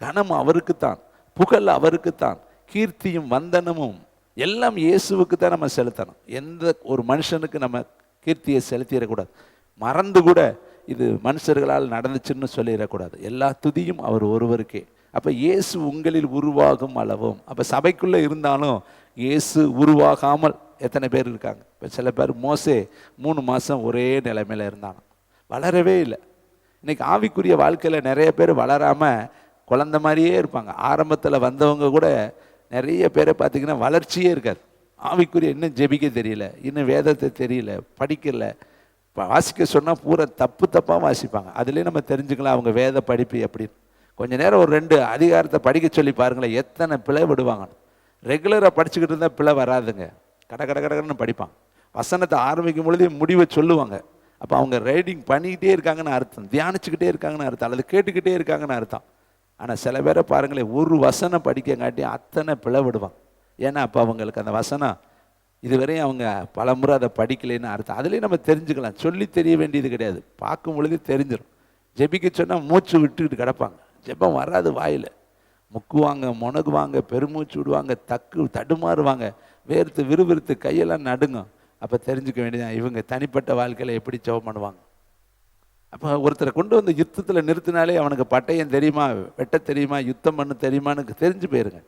A: கனம் அவருக்கு தான், புகழ் அவருக்கு தான், கீர்த்தியும் வந்தனமும் எல்லாம் இயேசுவுக்கு தான் நம்ம செலுத்தணும். எந்த ஒரு மனுஷனுக்கு நம்ம கீர்த்தியை செலுத்திடக்கூடாது. மறந்து கூட இது மனுஷர்களால் நடந்துச்சுன்னு சொல்லிடக்கூடாது. எல்லா துதியும் அவர் ஒருவருக்கே. அப்போ இயேசு உங்களில் உருவாகும் அளவும். அப்போ சபைக்குள்ளே இருந்தாலும் இயேசு உருவாகாமல் எத்தனை பேர் இருக்காங்க? இப்போ சில பேர் மோசே 3 மாதம் ஒரே நிலைமையில் இருந்தாங்க, வளரவே இல்லை. இன்றைக்கி ஆவிக்குரிய வாழ்க்கையில் நிறைய பேர் வளராமல் குழந்த மாதிரியே இருப்பாங்க. ஆரம்பத்தில் வந்தவங்க கூட நிறைய பேரை பார்த்திங்கன்னா வளர்ச்சியே இருக்காது. ஆவிக்குரிய இன்னும் ஜெபிக்க தெரியல, இன்னும் வேதத்தை தெரியல, படிக்கலை. வாசிக்க சொன்னால் பூரா தப்பாக வாசிப்பாங்க. அதுலேயே நம்ம தெரிஞ்சுக்கலாம் அவங்க வேத படிப்பு எப்படின்னு. கொஞ்சம் நேரம் ஒரு 2 அதிகாரத்தை படிக்க சொல்லி பாருங்களேன், எத்தனை பிழை விடுவாங்க. ரெகுலராக படிச்சுக்கிட்டு இருந்தால் பிழை வராதுங்க. கடன்னு படிப்பாங்க. வசனத்தை ஆரம்பிக்கும் பொழுதே முடிவை சொல்லுவாங்க. அப்போ அவங்க ரைடிங் பண்ணிக்கிட்டே இருக்காங்கன்னு அர்த்தம், தியானிச்சுக்கிட்டே இருக்காங்கன்னு அர்த்தம், அல்லது கேட்டுக்கிட்டே இருக்காங்கன்னு அர்த்தம். ஆனால் சில பேரை பாருங்களேன், ஒரு வசனம் படிக்கங்காட்டி அத்தனை பிழை விடுவாங்க. ஏன்னா அப்போ அவங்களுக்கு அந்த வசனம் இதுவரையும் அவங்க பல முறை அதை படிக்கலைன்னு அர்த்தம். அதுலேயும் நம்ம தெரிஞ்சுக்கலாம். சொல்லி தெரிய வேண்டியது கிடையாது, பார்க்கும் பொழுது தெரிஞ்சிடும். ஜெபிக்க சொன்னால் மூச்சு விட்டுக்கிட்டு கிடப்பாங்க, ஜெபம் வராது. வாயில் முக்குவாங்க, முனகுவாங்க, பெருமூச்சு விடுவாங்க, தடுமாறுவாங்க, வேர்த்து விறுவிறுத்து கையெல்லாம் நடுங்கும். அப்போ தெரிஞ்சுக்க வேண்டியதான் இவங்க தனிப்பட்ட வாழ்க்கையில் எப்படி ஜெபம் பண்ணுவாங்க. அப்போ ஒருத்தரை கொண்டு வந்து யுத்தத்தில் நிறுத்தினாலே அவனுக்கு பட்டயம் தெரியுமா, வெட்ட தெரியுமா, யுத்தம் பண்ண தெரியுமான்னு தெரிஞ்சு போயிருங்க.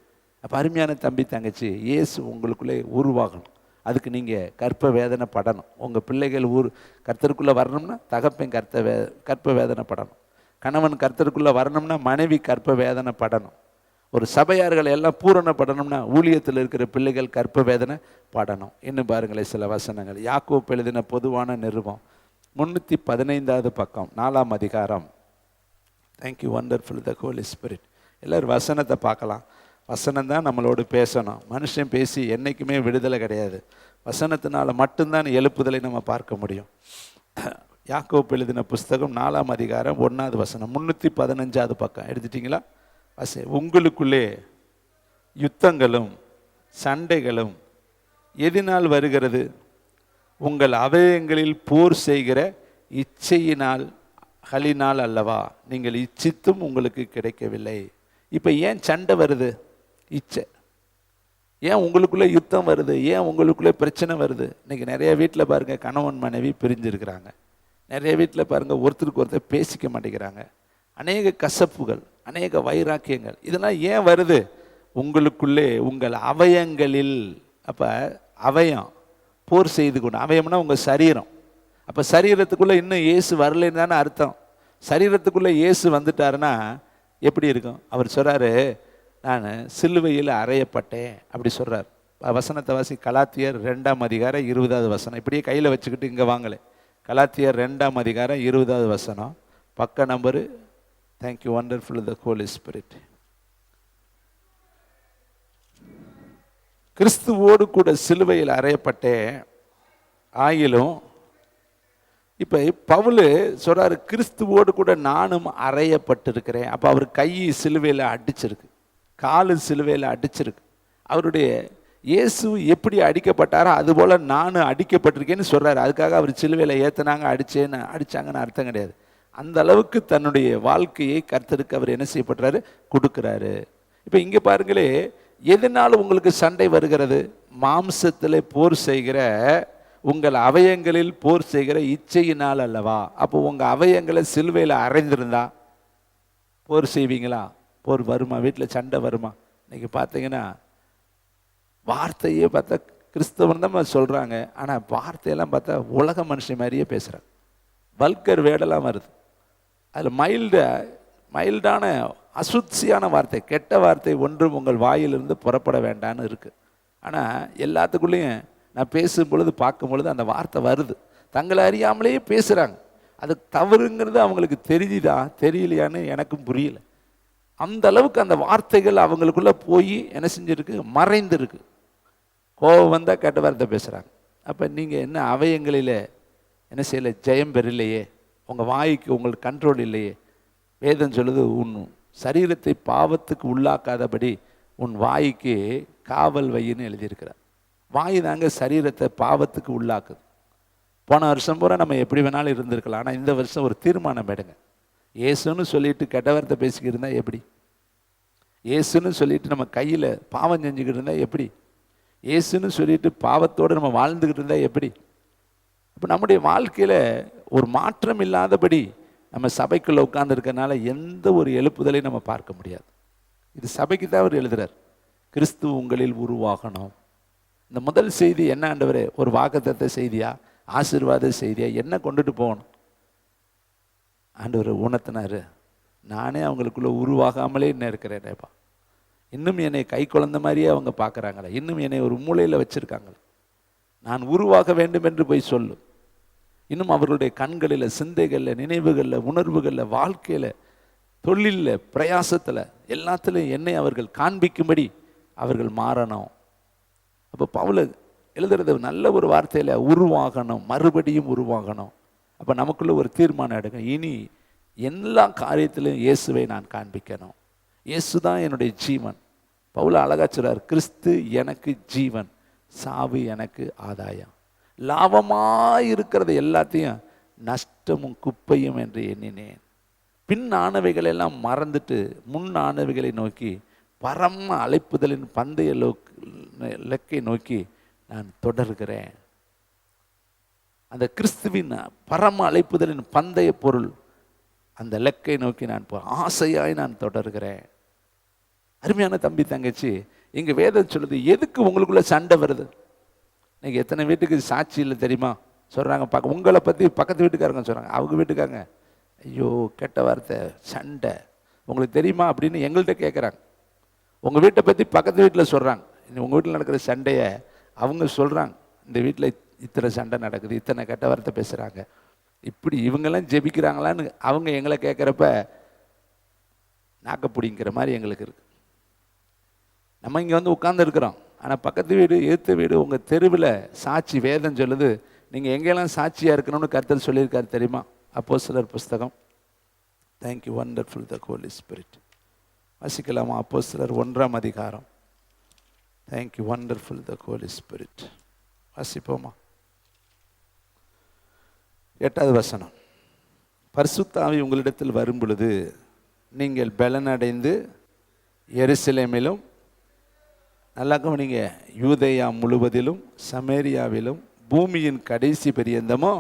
A: அப்போ அருமையான தம்பி தங்கச்சி, இயேசு உங்களுக்குள்ளே உருவாகணும். அதுக்கு நீங்கள் கற்ப வேதனை படணும். உங்கள் பிள்ளைகள் கர்த்தருக்குள்ளே வரணும்னா தகப்பன் கற்ப வேதனை படணும். கணவன் கர்த்தருக்குள்ளே வரணும்னா மனைவி கற்ப வேதனை படணும். ஒரு சபையார்கள் எல்லாம் பூரணப்படணும்னா ஊழியத்தில் இருக்கிற பிள்ளைகள் கற்ப வேதனை படணும். இன்னும் பாருங்களேன் சில வசனங்கள். யாக்கோப்பு எழுதின பொதுவான நிருபம் 315வது பக்கம் 4ஆம் அதிகாரம். தேங்க்யூ வண்டர்ஃபுல் த ஹோலி ஸ்பிரிட். எல்லோரும் வசனத்தை பார்க்கலாம். வசனம் தான் நம்மளோடு பேசணும். மனுஷன் பேசி என்றைக்குமே விடுதலை கிடையாது. வசனத்தினால மட்டும்தான் எழுப்புதலை நம்ம பார்க்க முடியும். யாக்கோப்பு எழுதின புஸ்தகம் 4ஆம் அதிகாரம் 1வது வசனம், 315வது பக்கம் எடுத்துட்டீங்களா? உங்களுக்குள்ளே யுத்தங்களும் சண்டைகளும் எதினால் வருகிறது? உங்கள் அவயங்களில் போர் செய்கிற இச்சையினால் களினால் அல்லவா? நீங்கள் இச்சித்தும் உங்களுக்கு கிடைக்கவில்லை. இப்போ ஏன் சண்டை வருது? இச்சை. ஏன் உங்களுக்குள்ளே யுத்தம் வருது? ஏன் உங்களுக்குள்ளே பிரச்சனை வருது? இன்றைக்கி நிறைய வீட்டில் பாருங்கள், கணவன் மனைவி பிரிஞ்சிருக்கிறாங்க. நிறைய வீட்டில் பாருங்கள், ஒருத்தருக்கு ஒருத்தர் பேசிக்க மாட்டேங்கிறாங்க. அநேக கசப்புகள், அநேக வைராக்கியங்கள், இதெல்லாம் ஏன் வருது? உங்களுக்குள்ளே உங்கள் அவயங்களில். அப்போ அவயம் போர் செய்து கொண்டு, அவயம்னா உங்கள் சரீரம். அப்போ சரீரத்துக்குள்ளே இன்னும் இயேசு வரலைன்னு தானே அர்த்தம். சரீரத்துக்குள்ளே இயேசு வந்துட்டாருன்னா எப்படி இருக்கும்? அவர் சொல்கிறாரு, நான் சிலுவையில் அறையப்பட்டேன் அப்படி சொல்கிறார். வசனத்தை வாசி, கலாத்தியர் 2ஆம் அதிகாரம் 20வது வசனம். இப்படியே கையில் வச்சுக்கிட்டு இங்கே வாங்கலை. கலாத்தியர் 2ஆம் அதிகாரம் 20வது வசனம், பக்க நம்பரு. தேங்க்யூ, வண்டர்ஃபுல் த ஹோலி ஸ்பிரிட். கிறிஸ்துவோடு கூட சிலுவையில் அறையப்பட்டேன் ஆயிலும். இப்போ பவுல் சொல்கிறாரு, கிறிஸ்துவோடு கூட நானும் அறையப்பட்டிருக்கிறேன். அப்போ அவர் கை சிலுவையில் அடிச்சிருக்கு, காலு சிலுவையில் அடிச்சிருக்கு. அவருடைய இயேசு எப்படி அடிக்கப்பட்டாரோ அதுபோல் நானும் அடிக்கப்பட்டிருக்கேன்னு சொல்கிறாரு. அதுக்காக அவர் சிலுவையில் ஏற்றினாங்க, அடித்தாங்கன்னு அர்த்தம் கிடையாது. அந்த அளவுக்கு தன்னுடைய வாழ்க்கையை கர்த்தருக்கு அவர் என்ன செய்யப்படுறாரு? கொடுக்குறாரு. இப்போ இங்கே பாருங்களே, எதனால் உங்களுக்கு சண்டை வருகிறது? மாம்சத்தில் போர் செய்கிற, உங்கள் அவயங்களில் போர் செய்கிற இச்சையினால் அல்லவா? அப்போ உங்கள் அவயங்களை சிலுவையில் அறைந்திருந்தா போர் செய்வீங்களா? போர் வருமா? வீட்டில் சண்டை வருமா? இன்னைக்கு பார்த்தீங்கன்னா வார்த்தையே பார்த்தா கிறிஸ்தவன் தான் சொல்கிறாங்க, ஆனால் வார்த்தையெல்லாம் பார்த்தா உலக மனுஷன் மாதிரியே பேசுகிறாங்க. வல்கர் வேடெல்லாம் வருது. அதில் மைல்டான அசுத்தியான வார்த்தை, கெட்ட வார்த்தை ஒன்றும் உங்கள் வாயிலிருந்து புறப்பட வேண்டான்னு இருக்குது. ஆனால் எல்லாத்துக்குள்ளேயும் நான் பேசும் பொழுது பார்க்கும் பொழுது அந்த வார்த்தை வருது. தங்களை அறியாமலேயே பேசுகிறாங்க. அது தவறுங்கிறது அவங்களுக்கு தெரியுதா தெரியலையான்னு எனக்கும் புரியல. அந்த அளவுக்கு அந்த வார்த்தைகள் அவங்களுக்குள்ளே போய் என்ன செஞ்சுருக்கு? மறைந்துருக்கு. கோபம் வந்தால் கெட்ட வார்த்தை பேசுகிறாங்க. அப்போ நீங்கள் என்ன அவயங்களில் என்ன செய்யலை? ஜெயம் பெறலையே. உங்கள் வாய்க்கு உங்களுக்கு கண்ட்ரோல் இல்லையே. வேதம் சொல்லுது, உன் சரீரத்தை பாவத்துக்கு உள்ளாக்காதபடி உன் வாய்க்கு காவல் வையின்னு எழுதியிருக்கிறார். வாய் தாங்க சரீரத்தை பாவத்துக்கு உள்ளாக்குது. போன வருஷம் பூரா நம்ம எப்படி வேணாலும் இருந்திருக்கலாம். ஆனால் இந்த வருஷம் ஒரு தீர்மானம் எடுங்க. ஏசுன்னு சொல்லிட்டு கெட்ட வார்த்தை பேசிக்கிட்டு இருந்தால் எப்படி? ஏசுன்னு சொல்லிட்டு நம்ம கையில் பாவம் செஞ்சுக்கிட்டு இருந்தால் எப்படி? ஏசுன்னு சொல்லிட்டு பாவத்தோடு நம்ம வாழ்ந்துக்கிட்டு இருந்தால் எப்படி? இப்போ நம்முடைய வாழ்க்கையில் ஒரு மாற்றம் இல்லாதபடி நம்ம சபைக்குள்ளே உட்கார்ந்துருக்கனால எந்த ஒரு எழுப்புதலையும் நம்ம பார்க்க முடியாது. இது சபைக்கு தான் அவர் எழுதுறார். கிறிஸ்து உங்களில் உருவாகணும். இந்த முதல் செய்தி என்ன ஆண்டவரே? ஒரு வாக்குத்தத்த செய்தியா, ஆசீர்வாத செய்தியா, என்ன கொண்டுட்டு போகணும்? ஆண்டவர் உணர்த்தினாரு, நானே அவங்களுக்குள்ள உருவாகாமலே இன்னும் இருக்கிறேனேப்பா. இன்னும் என்னை கை குழந்த மாதிரியே அவங்க பார்க்குறாங்களே, இன்னும் என்னை ஒரு மூலையில் வச்சுருக்காங்களே, நான் உருவாக வேண்டும் என்று போய் சொல்லும். இன்னும் அவர்களுடைய கண்களில், சிந்தைகளில், நினைவுகளில், உணர்வுகளில், வாழ்க்கையில், தொழிலில், பிரயாசத்தில், எல்லாத்துலேயும் என்னை அவர்கள் காண்பிக்கும்படி அவர்கள் மாறணும். அப்போ பவுல் எழுதுறது நல்ல ஒரு வார்த்தையில், உருவாகணும், மறுபடியும் உருவாகணும். அப்போ நமக்குள்ள ஒரு தீர்மானம் எடுங்க, இனி எல்லா காரியத்திலும் இயேசுவை நான் காண்பிக்கணும். இயேசு தான் என்னுடைய ஜீவன். பவுல் அழகா சொல்றார், கிறிஸ்து எனக்கு ஜீவன், சாவு எனக்கு ஆதாயம். லாபமாக இருக்கிறது எல்லாத்தையும் நஷ்டமும் குப்பையும் என்று எண்ணினேன். பின் ஆனவைகளெல்லாம் மறந்துட்டு முன் ஆனவைகளை நோக்கி பரம அழைப்புதலின் பந்தய இலக்கை நோக்கி நான் தொடர்கிறேன். அந்த கிறிஸ்துவின் பரம அழைப்புதலின் பந்தய பொருள், அந்த இலக்கை நோக்கி நான் ஆசையாய் நான் தொடர்கிறேன். அருமையான தம்பி தங்கச்சி, இங்கே வேதம் சொல்லுது, எதுக்கு உங்களுக்குள்ள சண்டை வருது? இன்னைக்கு எத்தனை வீட்டுக்கு சாட்சி இல்லை தெரியுமா? சொல்கிறாங்க, உங்களை பற்றி பக்கத்து வீட்டுக்காரங்க சொல்கிறாங்க, அவங்க வீட்டுக்காரங்க, ஐயோ கெட்ட வார்த்தை, சண்டை, உங்களுக்கு தெரியுமா அப்படின்னு எங்கள்கிட்ட கேட்குறாங்க. உங்கள் வீட்டை பற்றி பக்கத்து வீட்டில் சொல்கிறாங்க. உங்கள் வீட்டில் நடக்கிற சண்டையை அவங்க சொல்கிறாங்க, இந்த வீட்டில் இத்தனை சண்டை நடக்குது, இத்தனை கெட்ட வார்த்தை பேசுகிறாங்க, இப்படி இவங்கெல்லாம் ஜெபிக்கிறாங்களான்னு அவங்க எங்களை கேட்குறப்ப நாக்க பிடிங்கிற மாதிரி எங்களுக்கு இருக்குது. நம்ம இங்கே வந்து உட்கார்ந்து இருக்கிறோம், ஆனால் பக்கத்து வீடு எதிர்த்த வீடு உங்கள் தெருவில் சாட்சி வேதம் சொல்லுது. நீங்கள் எங்கெல்லாம் சாட்சியாக இருக்கணும்னு கர்த்தர் சொல்லியிருக்காரு தெரியுமா? அப்போஸ்தலர் புஸ்தகம். தேங்க்யூ வண்டர்ஃபுல் த ஹோலி ஸ்பிரிட். வாசிக்கலாமா? அப்போஸ்தலர் 1ஆம் அதிகாரம். தேங்க்யூ வண்டர்ஃபுல் த ஹோலி ஸ்பிரிட். வாசிப்போமா? 8வது வசனம். பரிசுத்த ஆவி உங்களிடத்தில் வரும் பொழுது நீங்கள் பலனடைந்து எருசலேமிலும், நல்லா கவனிங்க, யூதேயா முழுவதிலும் சமேரியாவிலும் பூமியின் கடைசி பரியந்தமோ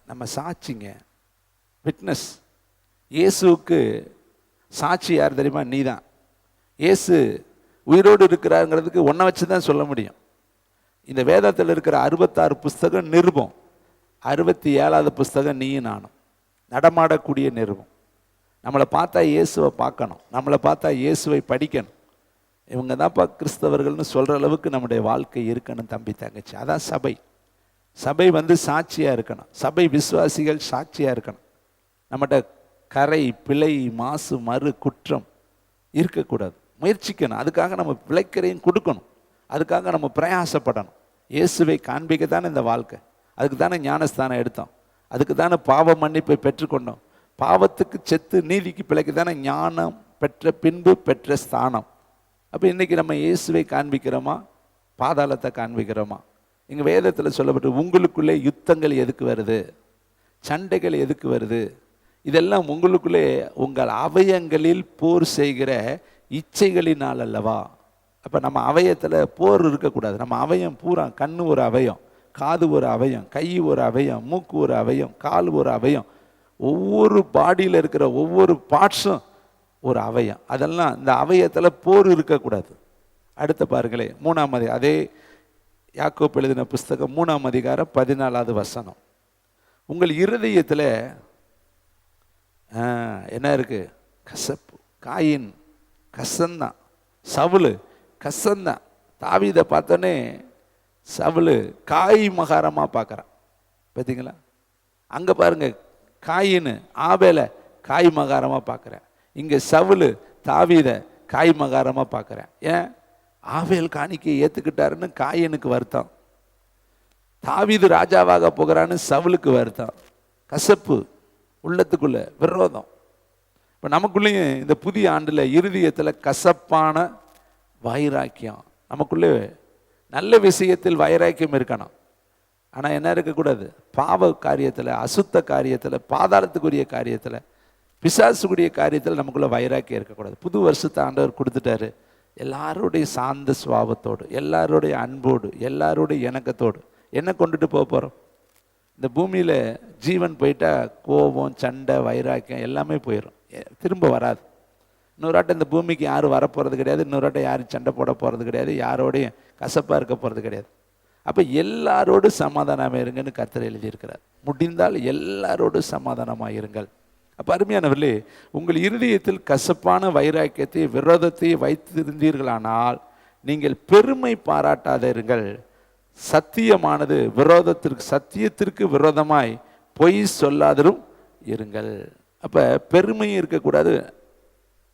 A: நம்ம சாட்சிங்க, விட்னஸ். இயேசுவுக்கு சாட்சி யார் தெரியுமா? நீ தான். இயேசு உயிரோடு இருக்கிறாருங்கிறதுக்கு ஒன்றை வச்சு தான் சொல்ல முடியும். இந்த வேதத்தில் இருக்கிற 66 புஸ்தகம் நிருபம், 67வது புஸ்தகம் நீயும் நானும், நடமாடக்கூடிய நிருபம். நம்மளை பார்த்தா இயேசுவை பார்க்கணும், நம்மளை பார்த்தா இயேசுவை படிக்கணும். இவங்க தான்ப்பா கிறிஸ்தவர்கள்னு சொல்கிற அளவுக்கு நம்முடைய வாழ்க்கை இருக்கணும் தம்பி தங்கச்சி. அதான் சபை. சபை சாட்சியாக இருக்கணும். சபை விசுவாசிகள் சாட்சியாக இருக்கணும். நம்மகிட்ட கரை, பிழை, மாசு, மறு, குற்றம் இருக்கக்கூடாது. முயற்சிக்கணும். அதுக்காக நம்ம விளைக்கரையும் கொடுக்கணும். அதுக்காக நம்ம பிரயாசப்படணும். இயேசுவை காண்பிக்க தானே இந்த வாழ்க்கை. அதுக்கு தானே ஞானஸ்தானம் எடுத்தோம். அதுக்கு தானே பாவ மன்னிப்பை பெற்றுக்கொண்டோம். பாவத்துக்கு செத்து நீதிக்கு பிழைக்கு தானே ஞானம் பெற்ற பின்பு பெற்ற ஸ்தானம். அப்போ இன்றைக்கி நம்ம இயேசுவை காண்பிக்கிறோமா, பாதாளத்தை காண்பிக்கிறோமா? இங்கே வேதத்தில் சொல்லப்பட்டு உங்களுக்குள்ளே யுத்தங்கள் எதுக்கு வருது, சண்டைகள் எதுக்கு வருது? இதெல்லாம் உங்களுக்குள்ளே உங்கள் அவயங்களில் போர் செய்கிற இச்சைகளினால் அல்லவா? அப்போ நம்ம அவயத்தில் போர் இருக்கக்கூடாது. நம்ம அவயம் பூரா, கண்ணு ஒரு அவயம், காது ஒரு அவயம், கை ஒரு அவயம், மூக்கு ஒரு அவயம், கால் ஒரு அவயம், ஒவ்வொரு பாடியில் இருக்கிற ஒவ்வொரு பார்ட்ஸும் ஒரு அவயம். அதெல்லாம் இந்த அவயத்தில் போர் இருக்கக்கூடாது. அடுத்த பாருங்களே, 3ஆம் அதிகாரம், அதே யாக்கோப்பு எழுதின புஸ்தகம் 3ஆம் அதிகாரம் 14வது வசனம். உங்கள் இருதயத்தில் என்ன இருக்கு? கசப்பு. காயின் கசந்தான், சவுலு கசந்தான். தாவீதை பார்த்தோன்னே சவுலு காய் மகாரமாக பார்க்குறான். பார்த்தீங்களா? அங்கே பாருங்க, காயின்னு ஆபேலை காய் மகாரமாக பார்க்குறேன். இங்கே சவுலு தாவீதை காய் மகாரமாக பார்க்குறேன். ஏன்? ஆபேல் காணிக்கையை ஏற்றுக்கிட்டாருன்னு காயனுக்கு வருத்தம், தாவீது ராஜாவாக போகிறான்னு சவுலுக்கு வருத்தம். கசப்பு உள்ளத்துக்குள்ள, விரோதம். இப்போ நமக்குள்ளேயும் இந்த புதிய ஆண்டில் இருதயத்தில் கசப்பான வைராக்கியம், நமக்குள்ளே நல்ல விஷயத்தில் வைராக்கியம் இருக்கணும். ஆனால் என்ன இருக்கக்கூடாது? பாவ காரியத்தில், அசுத்த காரியத்தில், பாதாளத்துக்குரிய காரியத்தில், பிசாசுக்குரிய காரியத்தில் நமக்குள்ளே வைராக்கியம் இருக்கக்கூடாது. புது வருஷத்தை ஆண்டவர் கொடுத்துட்டாரு. எல்லாருடைய சாந்த சுபாவத்தோடு, எல்லாருடைய அன்போடு, எல்லாருடைய இணக்கத்தோடு என்ன கொண்டுட்டு போக போகிறோம்? இந்த பூமியில் ஜீவன் போயிட்டா கோபம், சண்டை, வைராக்கியம் எல்லாமே போயிடும், திரும்ப வராது. இன்னொருவாட்டம் இந்த பூமிக்கு யாரும் வரப்போகிறது கிடையாது. இன்னொருவாட்டம் யாரும் சண்டை போட போகிறது கிடையாது. யாரோடையும் கசப்பாக இருக்க போகிறது கிடையாது. அப்போ எல்லாரோடு சமாதானமாக இருங்கன்னு கர்த்தர் எழுதியிருக்கிறார். முடிந்தால் எல்லாரோடு சமாதானமாக இருங்கள். அப்போ அருமையானவர்களே, உங்கள் இருதயத்தில் கசப்பான வைராக்கியத்தை, விரோதத்தை வைத்திருந்தீர்களானால் நீங்கள் பெருமை பாராட்டாத இருங்கள். சத்தியமானது விரோதத்திற்கு, சத்தியத்திற்கு விரோதமாய் பொய் சொல்லாதரும் இருங்கள். அப்போ பெருமையும் இருக்கக்கூடாது.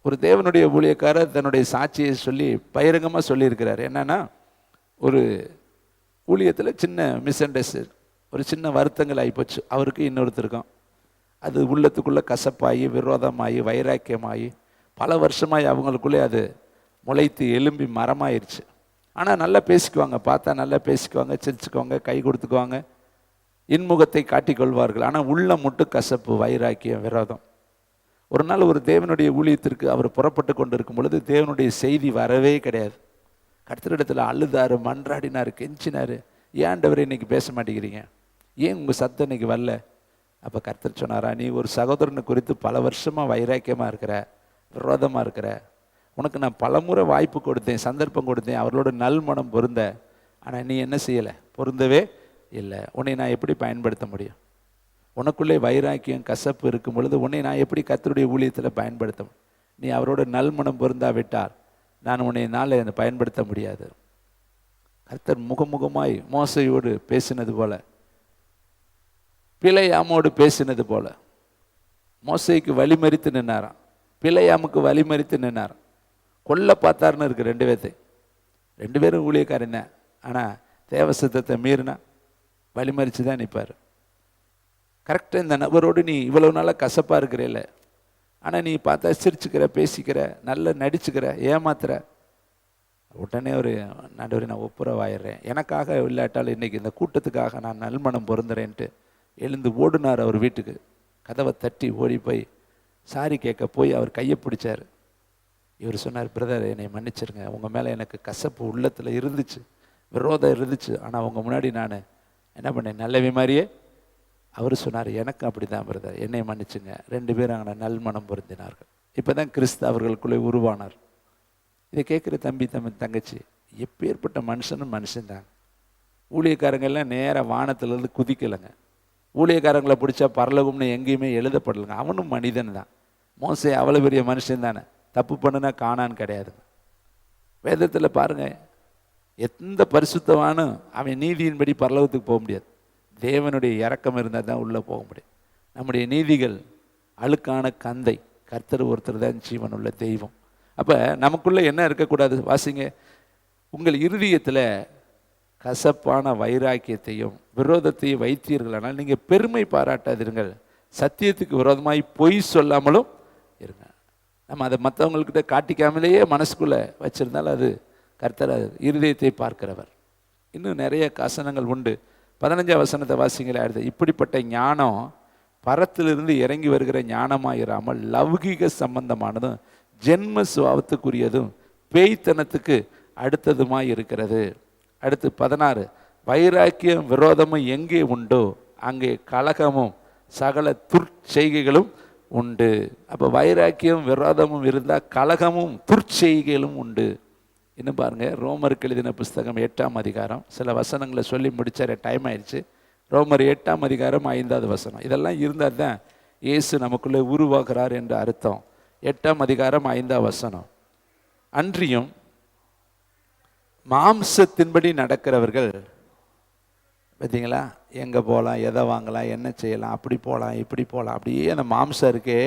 A: ஒரு தேவனுடைய ஊழியக்காரர் தன்னுடைய சாட்சியை சொல்லி பகிரங்கமாக சொல்லியிருக்கிறார். என்னன்னா, ஒரு ஊழியத்தில் சின்ன மிஸ் அண்டர்ஸ்டாண்டிங், ஒரு சின்ன வருத்தங்கள் ஆகிப்போச்சு அவருக்கு இன்னொருத்தருக்கும். அது உள்ளத்துக்குள்ளே கசப்பாகி, விரோதமாகி, வைராக்கியமாகி, பல வருஷமாகி அவங்களுக்குள்ளே அது முளைத்து எலும்பி மரமாயிருச்சு. ஆனால் நல்லா பேசிக்குவாங்க, பார்த்தா நல்லா பேசிக்குவாங்க, சிரிச்சுக்குவாங்க, கை கொடுத்துக்குவாங்க, இன்முகத்தை காட்டிக்கொள்வார்கள். ஆனால் உள்ள மட்டும் கசப்பு, வைராக்கியம், விரோதம். ஒரு நாள் ஒரு தேவனுடைய ஊழியத்திற்கு அவர் புறப்பட்டு கொண்டு இருக்கும் பொழுது தேவனுடைய செய்தி வரவே கிடையாது. கர்த்தரிடத்தில் அழுதாரு, மன்றாடினார், கெஞ்சினார். ஏன் ஆண்டவரே இன்னைக்கு பேச மாட்டேங்கிறீங்க? ஏன் உங்கள் சத்தம் இன்னைக்கு வரல? அப்போ கர்த்தர் சொன்னாரா, நீ ஒரு சகோதரனை குறித்து பல வருஷமாக வைராக்கியமாக இருக்கிற, விரோதமாக இருக்கிற, உனக்கு நான் பலமுறை வாய்ப்பு கொடுத்தேன், சந்தர்ப்பம் கொடுத்தேன், அவர்களோட நல்மனம் பொருந்த. ஆனால் நீ என்ன செய்யலை? பொருந்தவே இல்லை. உன்னை நான் எப்படி பயன்படுத்த முடியும்? உனக்குள்ளே வைராக்கியம், கசப்பு இருக்கும் பொழுது உன்னை நான் எப்படி கர்த்தருடைய ஊழியத்தில் பயன்படுத்த? நீ அவரோட நல்மனம் பொருந்தாவிட்டால் நான் உன்னை நாளை பயன்படுத்த முடியாது. கர்த்தர் முகமுகமாய் மோசையோடு பேசினது போல, பிலேயாமோடு பேசினது போல, மோசைக்கு வழிமறித்து நின்னாராம், பிலேயாமுக்கு வழிமறித்து நின்னாராம். கொல்ல பார்த்தாருன்னு இருக்கு 2 பேர்த்து. 2 பேரும் ஊழியக்காரன் தான். ஆனால் தேவ சித்தத்தை மீறினா வழிமறித்து தான் நிற்பார். கரெக்டாக இந்த நபரோடு நீ இவ்வளவு நாளாக கசப்பாக இருக்கிறேல்ல, ஆனால் நீ பார்த்தா சிரிச்சுக்கிற, பேசிக்கிற, நல்ல நடிச்சுக்கிற, ஏமாத்துற. உடனே ஒரு நடுவரை நான் ஒப்புரவாயிடுறேன், எனக்காக இல்லாட்டாலும் இன்றைக்கி இந்த கூட்டத்துக்காக நான் நல்மணம் பொருந்துறேன்ட்டு எழுந்து ஓடினார் அவர் வீட்டுக்கு. கதவை தட்டி ஓடி போய் சாரி கேட்க போய் அவர் கையை பிடிச்சார். இவர் சொன்னார், பிரதர் என்னை மன்னிச்சிருங்க, உங்கள் மேலே எனக்கு கசப்பு உள்ளத்தில் இருந்துச்சு, விரோதம் இருந்துச்சு, ஆனால் உங்கள் முன்னாடி நான் என்ன பண்ணேன், நல்லவி மாதிரியே. அவர் சொன்னார், எனக்கு அப்படி தான் பிரதர், என்னை மன்னிச்சுங்க. 2 பேரும் அங்கே நல்மணம் பொருந்தினார்கள். இப்போ தான் கிறிஸ்து அவர்களுக்குள்ளே உருவானார். இதை கேட்குற தம்பி தங்கச்சி, எப்பேற்பட்ட மனுஷனும் மனுஷன்தாங்க. ஊழியக்காரங்கெல்லாம் நேராக வானத்திலேருந்து குதிக்கலைங்க. ஊழியக்காரங்களை பிடிச்சா பரலோகம்னு எங்கேயுமே எழுதப்படலைங்க. அவனும் மனிதன் தான். மோசே அவ்வளோ பெரிய மனுஷன் தானே, தப்பு பண்ணுனா காணான்னு கிடையாதுங்க. வேதத்தில் பாருங்கள், எந்த பரிசுத்தவானும் அவன் நீதியின்படி பரலோகத்துக்கு போக முடியாது. தேவனுடைய இரக்கம் இருந்தால் தான் உள்ளே போக முடியும். நம்முடைய நீதிகள் அழுக்கான கந்தை, கர்த்தர் ஒருத்தர் தான் ஜீவன் உள்ள தெய்வம். அப்போ நமக்குள்ளே என்ன இருக்கக்கூடாது, வாசிங்க, உங்கள் இருதயத்தில் கசப்பான வைராக்கியத்தையும் விரோதத்தையும் வைத்தீர்களானால் நீங்கள் பெருமை பாராட்டாதீர்கள், சத்தியத்துக்கு விரோதமாய் பொய் சொல்லாமலும் இருங்க. நம்ம அதை மற்றவங்கள்கிட்ட காட்டிக்காமலேயே மனசுக்குள்ளே வச்சுருந்தால் அது கர்த்தர் இருதயத்தை பார்க்கிறவர். இன்னும் நிறைய காசனங்கள் உண்டு. 15ஆம் வசனத்தை வாசிங்களே. அடுத்து, இப்படிப்பட்ட ஞானம் பரத்திலிருந்து இறங்கி வருகிற ஞானமாயிராமல் லௌகிக சம்பந்தமானதும் ஜென்ம சுபாவத்துக்குரியதும் பேய்த்தனத்துக்கு அடுத்ததுமாய் இருக்கிறது. அடுத்து 16, வைராக்கியம் விரோதமும் எங்கே உண்டோ அங்கே கலகமும் சகல துர்ச்செய்கைகளும் உண்டு. அப்போ வைராக்கியம் விரோதமும் இருந்தால் கலகமும் துர்ச்செய்கைகளும் உண்டு. இன்னும் பாருங்கள், ரோமருக்கு எழுதின புஸ்தகம் 8ஆம் அதிகாரம், சில வசனங்களை சொல்லி முடிச்சார், டைம் ஆயிடுச்சு. ரோமர் 8ஆம் அதிகாரம் 5வது வசனம். இதெல்லாம் இருந்தால் தான் இயேசு நமக்குள்ளே உருவாகிறார் என்று அர்த்தம். 8ஆம் அதிகாரம் 5ஆம் வசனம். அன்றியும் மாம்சத்தின்படி நடக்கிறவர்கள், பார்த்தீங்களா, எங்கே போகலாம், எதை வாங்கலாம், என்ன செய்யலாம், அப்படி போகலாம், இப்படி போகலாம், அப்படியே அந்த மாம்சம் இருக்கே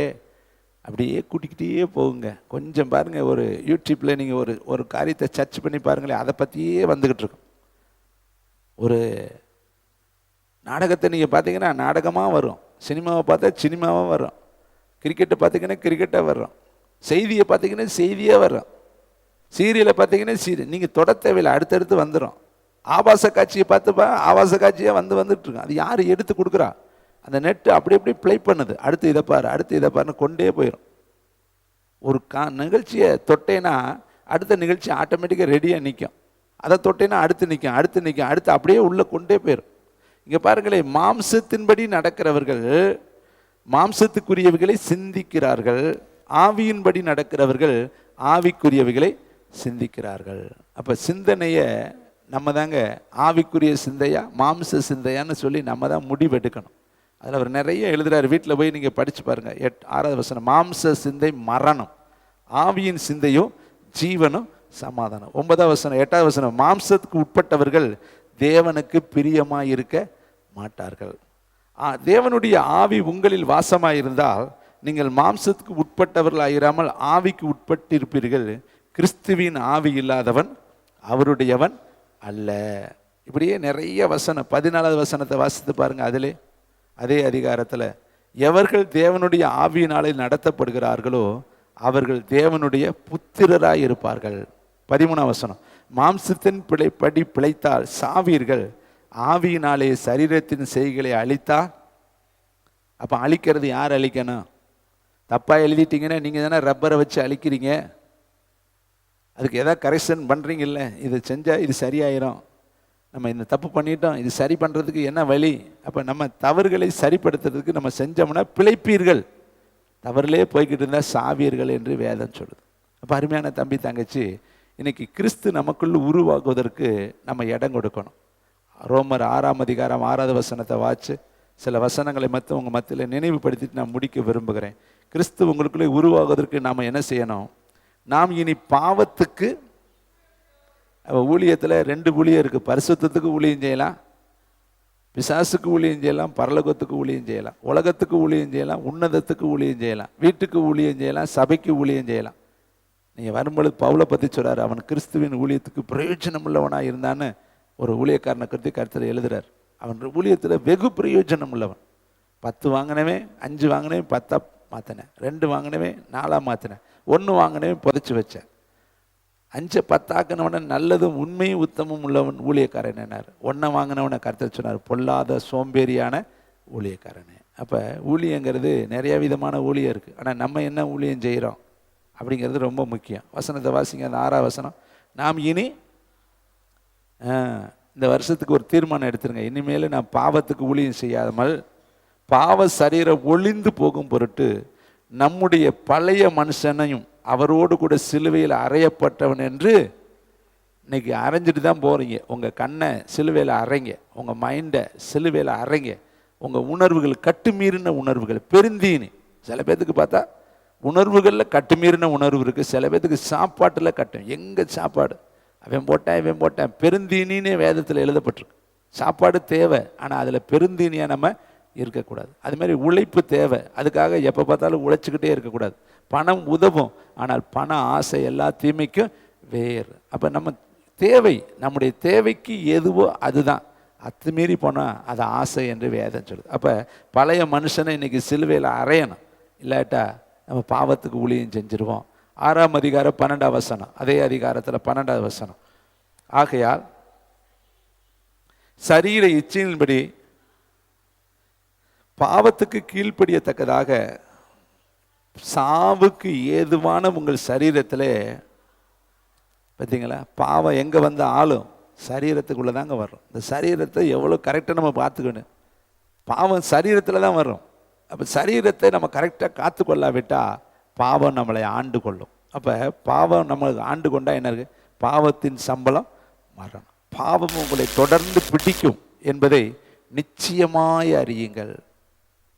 A: அப்படியே கூட்டிக்கிட்டே போகுங்க. கொஞ்சம் பாருங்கள், ஒரு யூடியூப்பில் நீங்கள் ஒரு காரியத்தை சர்ச் பண்ணி பாருங்களேன், அதை பற்றியே வந்துக்கிட்டு இருக்கும். ஒரு நாடகத்தை நீங்கள் பார்த்தீங்கன்னா நாடகமாக வரும், சினிமாவை பார்த்தா சினிமாவாக வரும், கிரிக்கெட்டை பார்த்தீங்கன்னா கிரிக்கெட்டாக வரும், செய்தியை பார்த்தீங்கன்னா செய்தியாக வரும், சீரியலை பார்த்தீங்கன்னா சீரியல். நீங்கள் தொட தேவையில்லை, அடுத்தடுத்து வந்துடும். ஆபாச காட்சியை பார்த்துப்பா, ஆபாச காட்சியாக வந்துட்டுருக்கோம். அது யார் எடுத்து கொடுக்குறா? அந்த நெட்டு அப்படி அப்படி ப்ளே பண்ணுது. அடுத்து இதை பாரு, அடுத்து இதை பாருன்னு கொண்டே போயிடும். ஒரு நிகழ்ச்சியை தொட்டேன்னா அடுத்த நிகழ்ச்சி ஆட்டோமேட்டிக்காக ரெடியாக நிற்கும். அதை தொட்டேன்னா அடுத்து நிற்கும், அடுத்து நிற்கும், அடுத்து அப்படியே உள்ளே கொண்டே போயிடும். இங்கே பாருங்களேன், மாம்சத்தின்படி நடக்கிறவர்கள் மாம்சத்துக்குரியவைகளை சிந்திக்கிறார்கள், ஆவியின்படி நடக்கிறவர்கள் ஆவிக்குரியவைகளை சிந்திக்கிறார்கள். அப்போ சிந்தனையை நம்ம தாங்க ஆவிக்குரிய சிந்தையா மாம்ச சிந்தையான்னு சொல்லி நம்ம தான் முடிவெடுக்கணும். அதில் அவர் நிறைய எழுதுகிறார், வீட்டில் போய் நீங்கள் படித்து பாருங்கள். 6வது வசனம், மாம்ச சிந்தை மரணம், ஆவியின் சிந்தையும் ஜீவனும் சமாதானம். 9வது வசனம், 8வது வசனம், மாம்சத்துக்கு உட்பட்டவர்கள் தேவனுக்கு பிரியமாக இருக்க மாட்டார்கள். தேவனுடைய ஆவி உங்களில் வாசமாயிருந்தால் நீங்கள் மாம்சத்துக்கு உட்பட்டவர்களாயிராமல் ஆவிக்கு உட்பட்டிருப்பீர்கள். கிறிஸ்துவின் ஆவி இல்லாதவன் அவருடையவன் அல்ல. இப்படியே நிறைய வசனம். 14வது வசனத்தை வாசித்து பாருங்கள். அதிலே அதே அதிகாரத்தில், எவர்கள் தேவனுடைய ஆவியினாலே நடத்தப்படுகிறார்களோ அவர்கள் தேவனுடைய புத்திரராய் இருப்பார்கள். 13ஆம் வசனம், மாம்சத்தின் படி பிழைத்தால் சாவீர்கள், ஆவியினாலே சரீரத்தின் செய்களை அழித்தால். அப்போ அழிக்கிறது யார் அழிக்கணும்? தப்பாக எழுதிட்டீங்கன்னா நீங்கள் தானே ரப்பரை வச்சு அழிக்கிறீங்க. அதுக்கு எதாவது கரெக்ஷன் பண்ணுறீங்கல்ல, இதை செஞ்சால் இது சரியாயிரும், நம்ம இந்த தப்பு பண்ணிட்டோம், இது சரி பண்ணுறதுக்கு என்ன வழி? அப்போ நம்ம தவறுகளை சரிப்படுத்துறதுக்கு நம்ம செஞ்சோம்னா பிழைப்பீர்கள், தவறுலே போய்கிட்டு இருந்தால் சாவீர்கள் என்று வேதம் சொல்லுது. அப்போ அருமையான தம்பி தங்கச்சி, இன்னைக்கு கிறிஸ்து நமக்குள்ள உருவாகுவதற்கு நம்ம இடம் கொடுக்கணும். ரோமர் 6ஆம் அதிகாரம் 6வது வசனத்தை வாச்சு சில வசனங்களை மட்டும் உங்கள் மத்தியில் நினைவுபடுத்திட்டு நான் முடிக்க விரும்புகிறேன். கிறிஸ்து உங்களுக்குள்ளே உருவாகுவதற்கு நாம் என்ன செய்யணும்? நாம் இனி பாவத்துக்கு, ஊழியத்தில் 2 ஊழியம் இருக்குது. பரிசுத்தத்துக்கு ஊழியம் செய்யலாம், பிசாசுக்கு ஊழியம் செய்யலாம், பரலோகத்துக்கு ஊழியம் செய்யலாம், உலகத்துக்கு ஊழியம் செய்யலாம், உன்னதத்துக்கு ஊழியம் செய்யலாம், வீட்டுக்கு ஊழியம் செய்யலாம், சபைக்கு ஊழியம் செய்யலாம். நீங்கள் வரும்பொழுது பவுலை பற்றி சொல்கிறார், அவன் கிறிஸ்துவின் ஊழியத்துக்கு பிரயோஜனம் உள்ளவனாக இருந்தான்னு ஒரு ஊழியக்காரனை குறித்து கருத்தில் எழுதுறார். அவன் ஊழியத்தில் வெகு பிரயோஜனம் உள்ளவன். 10 வாங்கினவே 5 வாங்கினவே 10 மாற்றினேன், 2 வாங்கினவே 4 மாற்றினேன், 1 வாங்கினவே புதைச்சி வச்சேன், 5 10 ஆக்கினவனை நல்லதும் உண்மையும் உத்தமும் உள்ளவன் ஊழியக்காரன் என்னார். 1 வாங்கினவனை கருத்தில் சொன்னார், பொல்லாத சோம்பேறியான ஊழியக்காரனே. அப்போ ஊழியங்கிறது நிறைய விதமான ஊழியம் இருக்குது. ஆனால் நம்ம என்ன ஊழியம் செய்கிறோம் அப்படிங்கிறது ரொம்ப முக்கியம். வசனத்தை வாசிங்க, அந்த 6ஆம் வசனம். நாம் இனி இந்த வருஷத்துக்கு ஒரு தீர்மானம் எடுத்துருங்க, இனிமேல் நான் பாவத்துக்கு ஊழியம் செய்யாமல் பாவ சரீரம் ஒளிந்து போகும் பொருட்டு நம்முடைய பழைய மனுஷனையும் அவரோடு கூட சிலுவையில் அறையப்பட்டவன் என்று இன்னைக்கு அரைஞ்சிட்டு தான் போகிறீங்க. உங்கள் கண்ணை சிலுவையில் அரைங்க, உங்கள் மைண்டை சிலுவையில் அரைங்க. உங்கள் உணர்வுகள் கட்டுமீறின உணர்வுகள் பெருந்தீனி. சில பேர்த்துக்கு பார்த்தா உணர்வுகளில் கட்டுமீறின உணர்வு இருக்குது, சில பேர்த்துக்கு சாப்பாட்டில் கட்டும். எங்கே சாப்பாடு அவன் போட்டேன் பெருந்தீனின்னு வேதத்தில் எழுதப்பட்டிருக்கு. சாப்பாடு தேவை, ஆனால் அதில் பெருந்தீனியாக நம்ம இருக்கக்கூடாது. அதுமாதிரி உழைப்பு தேவை, அதுக்காக எப்போ பார்த்தாலும் உழைச்சிக்கிட்டே இருக்கக்கூடாது. பணம் உதவும், ஆனால் பண ஆசை எல்லா தீமைக்கும் வேறு. அப்போ நம்ம தேவை, நம்முடைய தேவைக்கு எதுவோ அதுதான். அத்துமீறி போனால் அது ஆசை என்று வேதம் சொல்லுது. அப்போ பழைய மனுஷனை இன்னைக்கு சிலுவையில் அறையணும், இல்லாட்டா நம்ம பாவத்துக்கு ஊழியம் செஞ்சிருவோம். 6ஆம் அதிகாரம் 12ஆம் வசனம், அதே அதிகாரத்தில் 12ஆவது வசனம். ஆகையால் சரீர இச்சையின்படி பாவத்துக்கு கீழ்ப்படியத்தக்கதாக சாவுக்கு ஏதுவான உங்கள் சரீரத்தில், பார்த்தீங்களா, பாவம் எங்கே வந்து ஆளும் சரீரத்துக்குள்ளே தாங்க வரும். இந்த சரீரத்தை எவ்வளோ கரெக்டாக நம்ம பார்த்துக்கணும். பாவம் சரீரத்தில் தான் வரும். அப்போ சரீரத்தை நம்ம கரெக்டாக காத்து கொள்ளாவிட்டால் பாவம் நம்மளை ஆண்டு கொள்ளும். அப்போ பாவம் நம்மளுக்கு ஆண்டு கொண்டா என்ன இருக்குது? பாவத்தின் சம்பளம் மரணம். பாவம் உங்களை தொடர்ந்து பிடிக்கும் என்பதை நிச்சயமாய் அறியுங்கள்.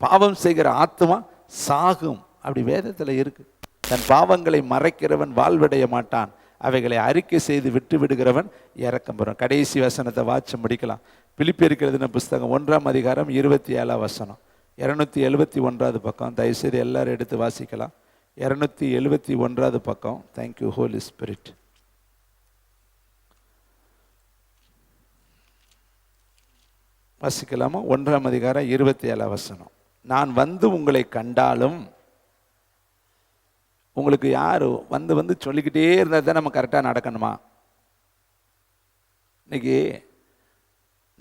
A: பாவம் செய்கிற ஆத்மா சாகும், அப்படி வேதத்தில் இருக்கு. தன் பாவங்களை மறைக்கிறவன் வாழ்வடைய மாட்டான், அவைகளை அறிக்கை செய்து விட்டு விடுகிறவன் இறக்கம் பெறும். கடைசி வசனத்தை வாட்சம் முடிக்கலாம். பிலிப்பியருக்கு எழுதின புஸ்தகம் 1ஆம் அதிகாரம் 27ஆம் வசனம், 271வது பக்கம். தயவுசெய்து எல்லாரும் எடுத்து வாசிக்கலாம். 271வது பக்கம். Thank you holy spirit. வாசிக்கலாமா? 1ஆம் அதிகாரம் 27ஆம் வசனம். நான் வந்து உங்களை கண்டாலும், உங்களுக்கு யார் வந்து சொல்லிக்கிட்டே இருந்தால் தான் நம்ம கரெக்டாக நடக்கணுமா? இன்னைக்கு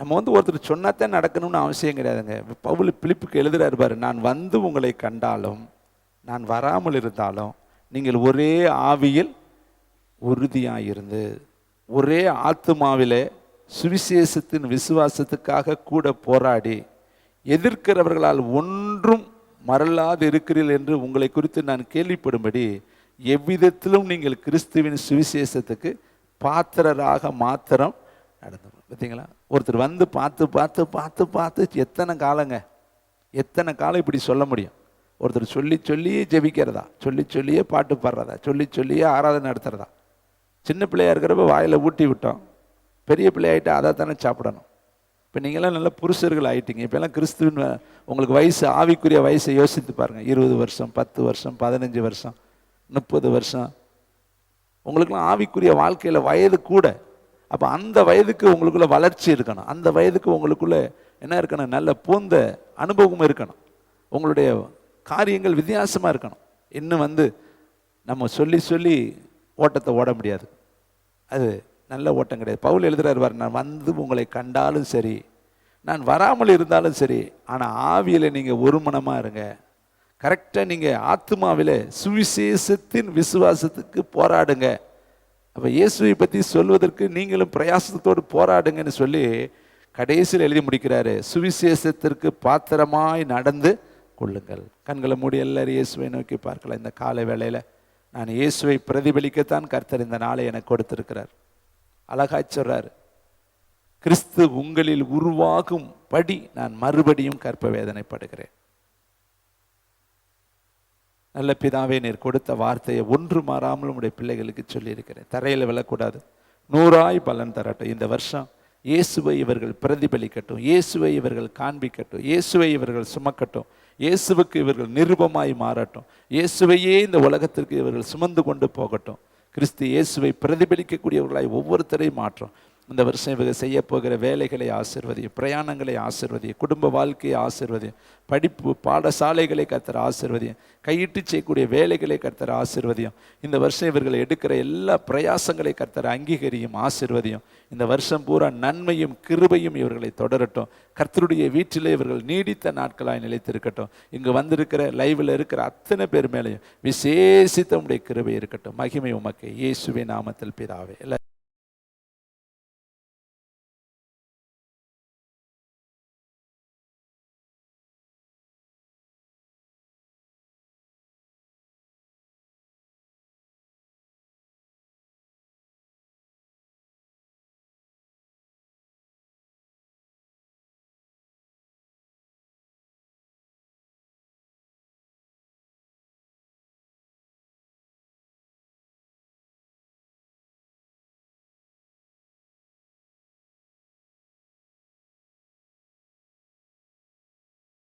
A: நம்ம ஒருத்தர் சொன்னாத்தான் நடக்கணும்னு அவசியம் கிடையாதுங்க. பவுல் பிலிப்புக்கு எழுதுறாரு பாரு, நான் வந்து உங்களை கண்டாலும் நான் வராமல் இருந்தாலும் நீங்கள் ஒரே ஆவியில் உறுதியாயிருந்து ஒரே ஆத்துமாவிலே சுவிசேஷத்தின் விசுவாசத்துக்காக கூட போராடி எதிர்க்கிறவர்களால் ஒன்றும் மறலாது இருக்கிறீர்கள் என்று உங்களை குறித்து நான் கேள்விப்படும்படி எவ்விதத்திலும் நீங்கள் கிறிஸ்துவின் சுவிசேஷத்துக்கு பாத்திரராக மாத்திரம் நடந்து. பார்த்தீங்களா, ஒருத்தர் வந்து பார்த்து பார்த்து பார்த்து பார்த்து எத்தனை காலம் இப்படி சொல்ல முடியும்? ஒருத்தர் சொல்லி சொல்லியே ஜெபிக்கிறதா, சொல்லி சொல்லியே பாட்டு பாடுறதா, சொல்லி சொல்லியே ஆராதனை நடத்துறதா. சின்ன பிள்ளையா இருக்கிறப்ப வாயில் ஊட்டி விட்டோம், பெரிய பிள்ளையாயிட்டா அதை தானே சாப்பிடணும். இப்போ நீங்களாம் நல்ல புருஷர்கள் ஆகிட்டீங்க. இப்போல்லாம் கிறிஸ்துவின் உங்களுக்கு வயசு, ஆவிக்குரிய வயசை யோசித்து பாருங்கள். 20 வருஷம், 10 வருஷம், 15 வருஷம், 30 வருஷம், உங்களுக்குலாம் ஆவிக்குரிய வாழ்க்கையில் வயது கூட. அப்போ அந்த வயதுக்கு உங்களுக்குள்ள வளர்ச்சி இருக்கணும், அந்த வயதுக்கு உங்களுக்குள்ள என்ன இருக்கணும்? நல்ல பூந்த அனுபவம் இருக்கணும், உங்களுடைய காரியங்கள் வித்தியாசமாக இருக்கணும். இன்னும் நம்ம சொல்லி சொல்லி ஓட்டத்தை ஓட முடியாது, அது நல்ல ஓட்டம் கிடையாது. பவுல் எழுதுறாரு, நான் வந்து உங்களை கண்டாலும் சரி, நான் வராமல் இருந்தாலும் சரி, ஆனால் ஆவியில் நீங்கள் ஒரு மனமாக இருங்க. கரெக்டாக நீங்கள் ஆத்மாவில் சுவிசேஷத்தின் விசுவாசத்துக்கு போராடுங்க. அப்போ இயேசுவை பற்றி சொல்வதற்கு நீங்களும் பிரயாசத்தோடு போராடுங்கன்னு சொல்லி கடைசியில் எழுதி முடிக்கிறாரு. சுவிசேஷத்திற்கு பாத்திரமாய் நடந்து கொள்ளுங்கள். கண்களை மூடி எல்லாரும் இயேசுவை நோக்கி பார்க்கலாம். இந்த காலை வேளையில் நான் இயேசுவை பிரதிபலிக்கத்தான் கர்த்தர் இந்த நாளை எனக்கு கொடுத்திருக்கிறார். அழகாய் சொல்றாரு, கிறிஸ்து உங்களில் உருவாகும் படி நான் மறுபடியும் கற்ப வேதனைப்படுகிறேன். நல்ல பிதாவே, நீர் கொடுத்த வார்த்தையை ஒன்று மாறாமல் உடைய பிள்ளைகளுக்கு சொல்லியிருக்கிறேன். தரையில் விழக்கூடாது, 100ஆய் பலன் தரட்டும். இந்த வருஷம் இயேசுவை இவர்கள் பிரதிபலிக்கட்டும், இயேசுவை இவர்கள் காண்பிக்கட்டும், இயேசுவை இவர்கள் சுமக்கட்டும், இயேசுவுக்கு இவர்கள் நிருபமாய் மாறட்டும், இயேசுவையே இந்த உலகத்திற்கு இவர்கள் சுமந்து கொண்டு போகட்டும். கிறிஸ்து இயேசுவை பிரதிபலிக்கக்கூடியவர்களாய் ஒவ்வொருத்தரையும் மாற்றும். இந்த வருஷம் இவங்க செய்ய போகிற வேலைகளை ஆசீர்வதியும், பிரயாணங்களை ஆசீர்வதியும், குடும்ப வாழ்க்கையை ஆசீர்வதியும், படிப்பு பாடசாலைகளை கர்த்தர் ஆசீர்வதியும், கையிட்டு செய்யக்கூடிய வேலைகளை கர்த்தர் ஆசீர்வதியும். இந்த வருஷம் இவர்கள் எடுக்கிற எல்லா பிரயாசங்களை கர்த்தர் அங்கீகரியும், ஆசீர்வதியும். இந்த வருஷம் பூரா நன்மையும் கிருபையும் இவர்களை தொடரட்டும். கர்த்தருடைய வீட்டிலே இவர்கள் நீடித்த நாட்களாய் நிலைத்திருக்கட்டும். இங்கு வந்திருக்கிற லைவில் இருக்கிற அத்தனை பேர் மேலேயும் விசேஷித்த உடைய கிருபை இருக்கட்டும். மகிமை உமக்கு, இயேசுவின் நாமத்தில் பிதாவே.